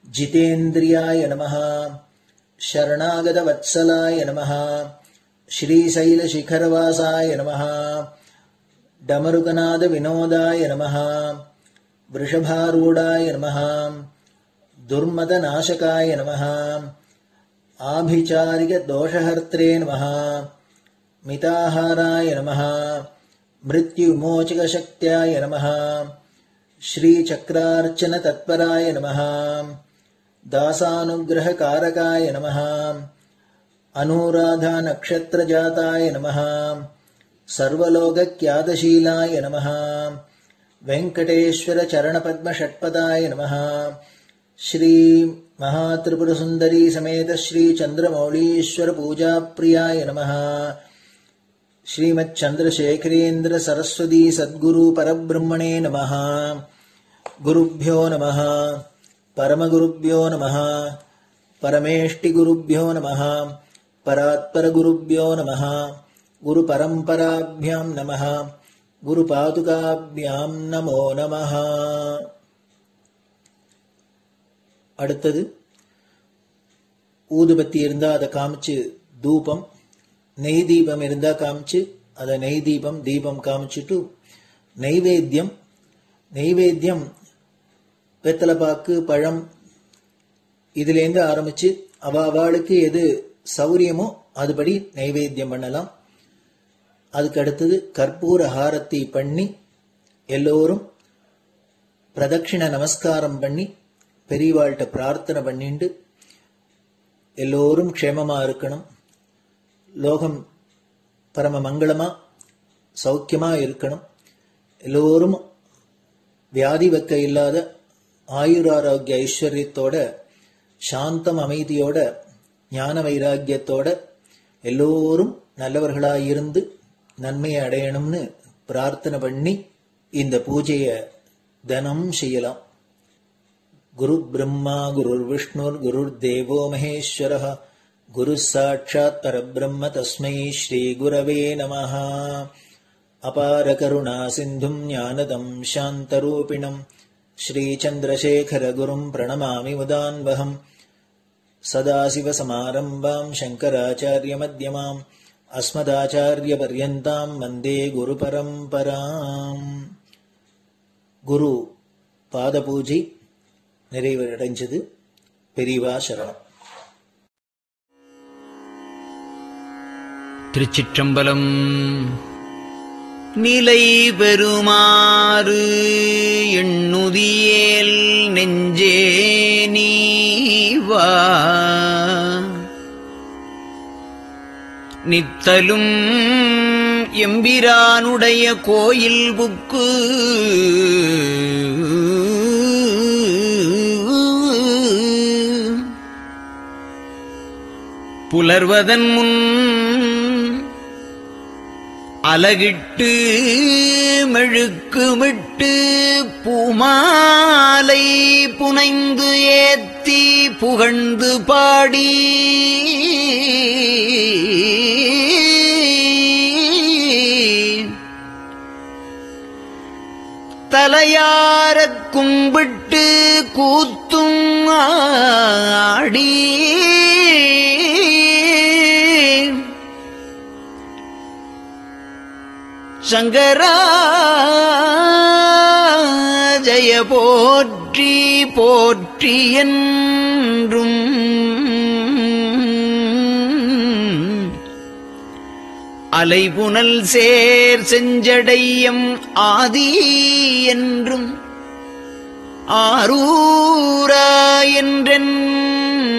ஜிதேந்திரியாய நமः சரணாகத வத்சலாய நமः ஸ்ரீசைல சிகரவாசாய நமः டமருகநாத வினோதாய நமः விருஷபாரூடாய நமः துர்மத நாசகாய நமः ஆபிசாரிக தோஷஹர்த்ரே நமः மிதாஹாராய நமः மிருத்யுமோச்சகசக்தியாய நமः ஸ்ரீசக்ரார்ச்சன தத்பராய நமः தாசானுகிரஹகாரகாய நமः அனுராதா நக்ஷத்ரஜாதாய நமः சர்வலோகக்யாதசீலாய நமः வெங்கடேஸ்வர சரணபத்ம ஷட்பதாய நமः ஸ்ரீ மகாத்ரிபுரசுந்தரி சமேத ஸ்ரீ சந்திரமௌலீஸ்வர பூஜா பிரியாய நமः ஸ்ரீமத் சந்திரசேகரேந்திர சரஸ்வதி சத்குரு பரபிரம்மணே நமः குருப்யோ நமः பரமகுருப்யோ நமः பரமேஷ்டிகுருப்யோ நமः பராத்பரகுருப்யோ நமः குரு பரம்பராபியாம் நமः குரு பாதுகாபியாம் நமோ நமः. அடுத்தது ஊதுபத்தி இருந்தா அதை காமிச்சு தூபம், நெய் தீபம் இருந்தா காமிச்சு அதை நெய் தீபம் தீபம் காமிச்சுட்டு நெய்வேத்தியம் வெத்தலைப்பாக்கு பழம் இதுலேருந்து ஆரம்பிச்சு அவளுக்கு எது சௌரியமோ அதுபடி நைவேத்தியம் பண்ணலாம். அதுக்கு அடுத்தது கற்பூர ஹாரத்தி பண்ணி எல்லோரும் பிரதட்சிண நமஸ்காரம் பண்ணி பெரியவாள்கிட்ட பிரார்த்தனை பண்ணிண்டு எல்லோரும் க்ஷேமமா இருக்கணும், லோகம் பரம மங்களமா சௌக்கியமா இருக்கணும், எல்லோரும் வியாதி வெக்க இல்லாத ஆயுராரோக்கிய ஐஸ்வர்யத்தோட சாந்தம் அமைதியோட ஞான வைராக்கியத்தோட எல்லோரும் நல்லவர்களாயிருந்து நன்மையை அடையணும்னு பிரார்த்தனை பண்ணி இந்த பூஜையை தினம் செய்யலாம். குரு பிரம்மா குருர் விஷ்ணுர் குருர் தேவோ மகேஸ்வரः குரு சாட்சாத் பரபிரம்ம தஸ்மை ஸ்ரீ குரவே நமः. அபார கருணா சிந்தும் ஞானதம் சாந்தரூபிணம் ஸ்ரீ சந்திரசேகர குரும் பிரணமாமி முதான்வகம். சதாசிவசமாரம்பாம் சங்கராச்சாரிய மத்யமாம் அஸ்மதாச்சாரிய பர்யந்தாம் வந்தே குரு பரம்பராம். குரு பாத பூஜை நிறைவடைஞ்சது. பெரியவா சரணம். திருச்சிற்றம்பலம். நிலை பெறுமாறு எண்ணுதியேல் நெஞ்சே நீவா நித்தலும் எம்பிரானுடைய கோயில் புக்கு புலர்வதன் முன் அலகிட்டு மெழுக்குமிட்டு பூமாலை புனைந்து ஏத்தி புகழ்ந்து பாடி தலையாரக் கும்பிட்டு கூத்தும் ஆடி சங்கரா ஜய போற்றி போற்றி என்றும் அலைபுனல் சேர் செஞ்சடையம் ஆதி என்றும் ஆரூரா என்றென்றே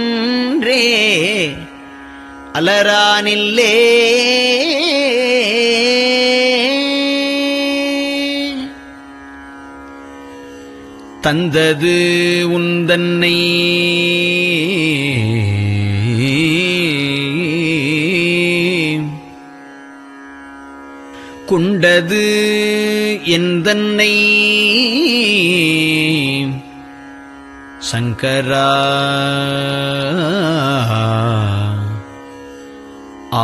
அலரானில்லே தந்தது உந்தன்னை கொண்டது எந்தன்னை சங்கரா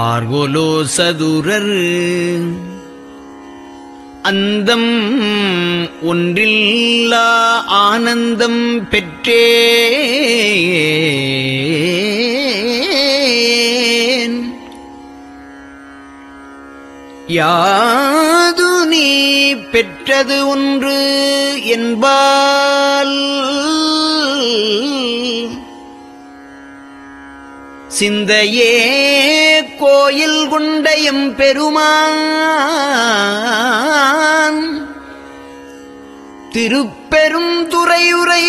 ஆர்கோலோ சதுரர் அந்தம் ஒன்றில்லா ஆனந்தம் பெற்றேன் யாது நீ பெற்றது ஒன்று என்பால் சிந்தையே கோயில் கொண்டயம் பெருமான் திருப்பெரும் துறையுரை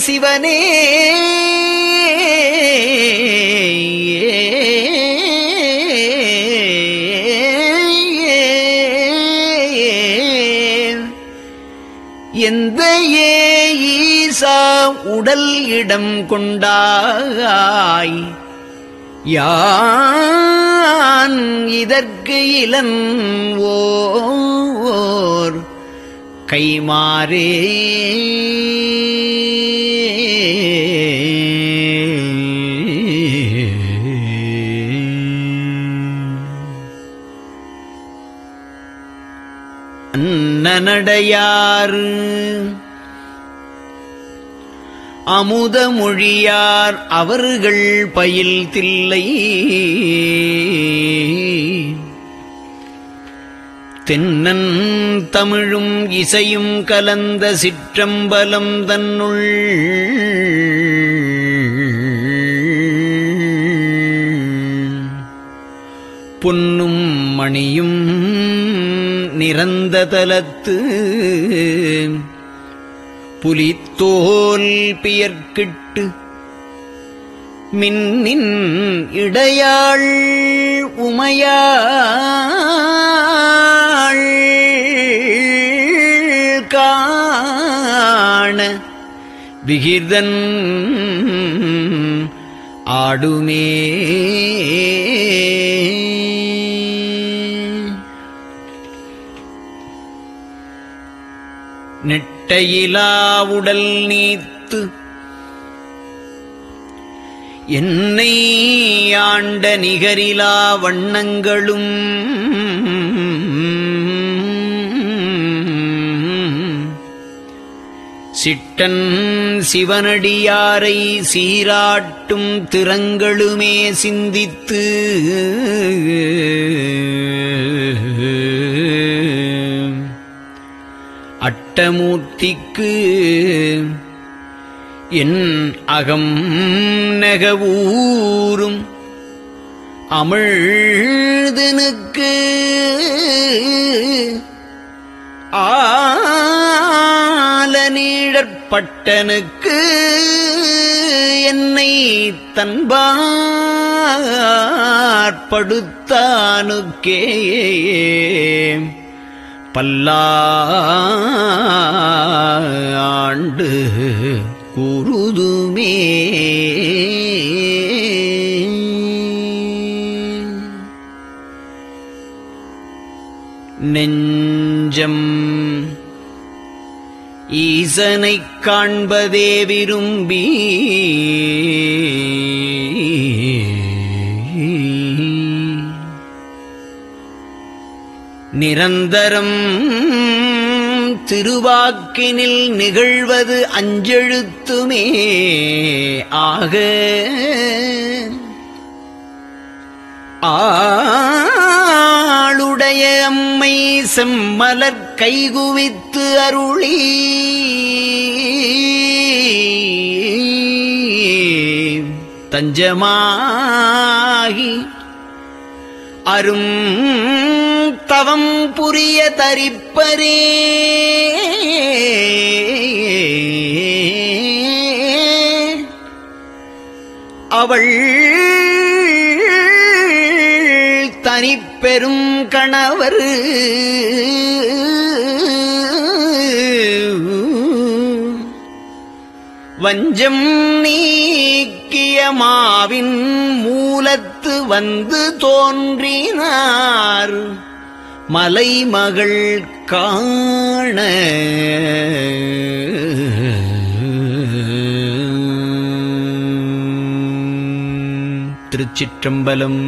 சிவனே எந்த ஈசா உடல் இடம் கொண்டாய் யான் இதற்கு இளன் ஓர் கைமாறே அன்னநடையார் அமுத மொழியார் அவர்கள் பயில் தில்லை தென்னன் தமிழும் இசையும் கலந்த சிற்றம்பலம் தன்னுள் பொன்னும் மணியும் நிறந்த தலத்து புலித்தோல் பியர்க்கிட்டு மின்னின் இடையாள் உமையாள் காண விகிர்தன் ஆடுமே நெட்டையிலா உடல் நீத்து என்னை ஆண்ட நிகரிலா வண்ணங்களும் சிட்டன் சிவனடியாரை சீராட்டும் திறங்களுமே சிந்தித்து அட்டமூர்த்திக்கு என் அகம் நெகவூரும் அமிழ்தனுக்கு ஆலநீழற்பட்டனுக்கு என்னை தன்பாற்படுத்தானுக்கே பல்லாண்டு குருதுமே நெஞ்சம் ஈசனைக் காண்பதே விரும்பி நிரந்தரம் திருவாக்கினில் நிகழ்வது அஞ்செழுத்துமே ஆக ஆளுடைய அம்மை செம்மலர் கைகுவித்து அருளி தஞ்சமாகி அரும் தவம் புரிய தரிப்பரே அவள் தனிப்பெரும் கணவர் வஞ்சம் நீக்கிய மாவின் மூலத்து வந்து தோன்றினார் மலைமகள் காண. திருச்சிற்றம்பலம்.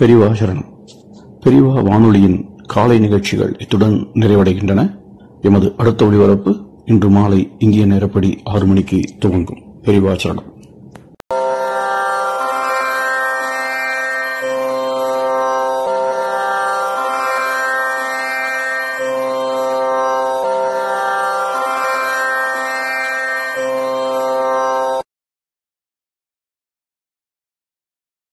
பெரியவா சரணம். பெரியவா வானொலியின் காலை நிகழ்ச்சிகள் இத்துடன் நிறைவடைகின்றன. எமது அடுத்த ஒளிபரப்பு இன்று மாலை இந்திய நேரப்படி 6 மணிக்கு துவங்கும். பெரியவா சரணம்.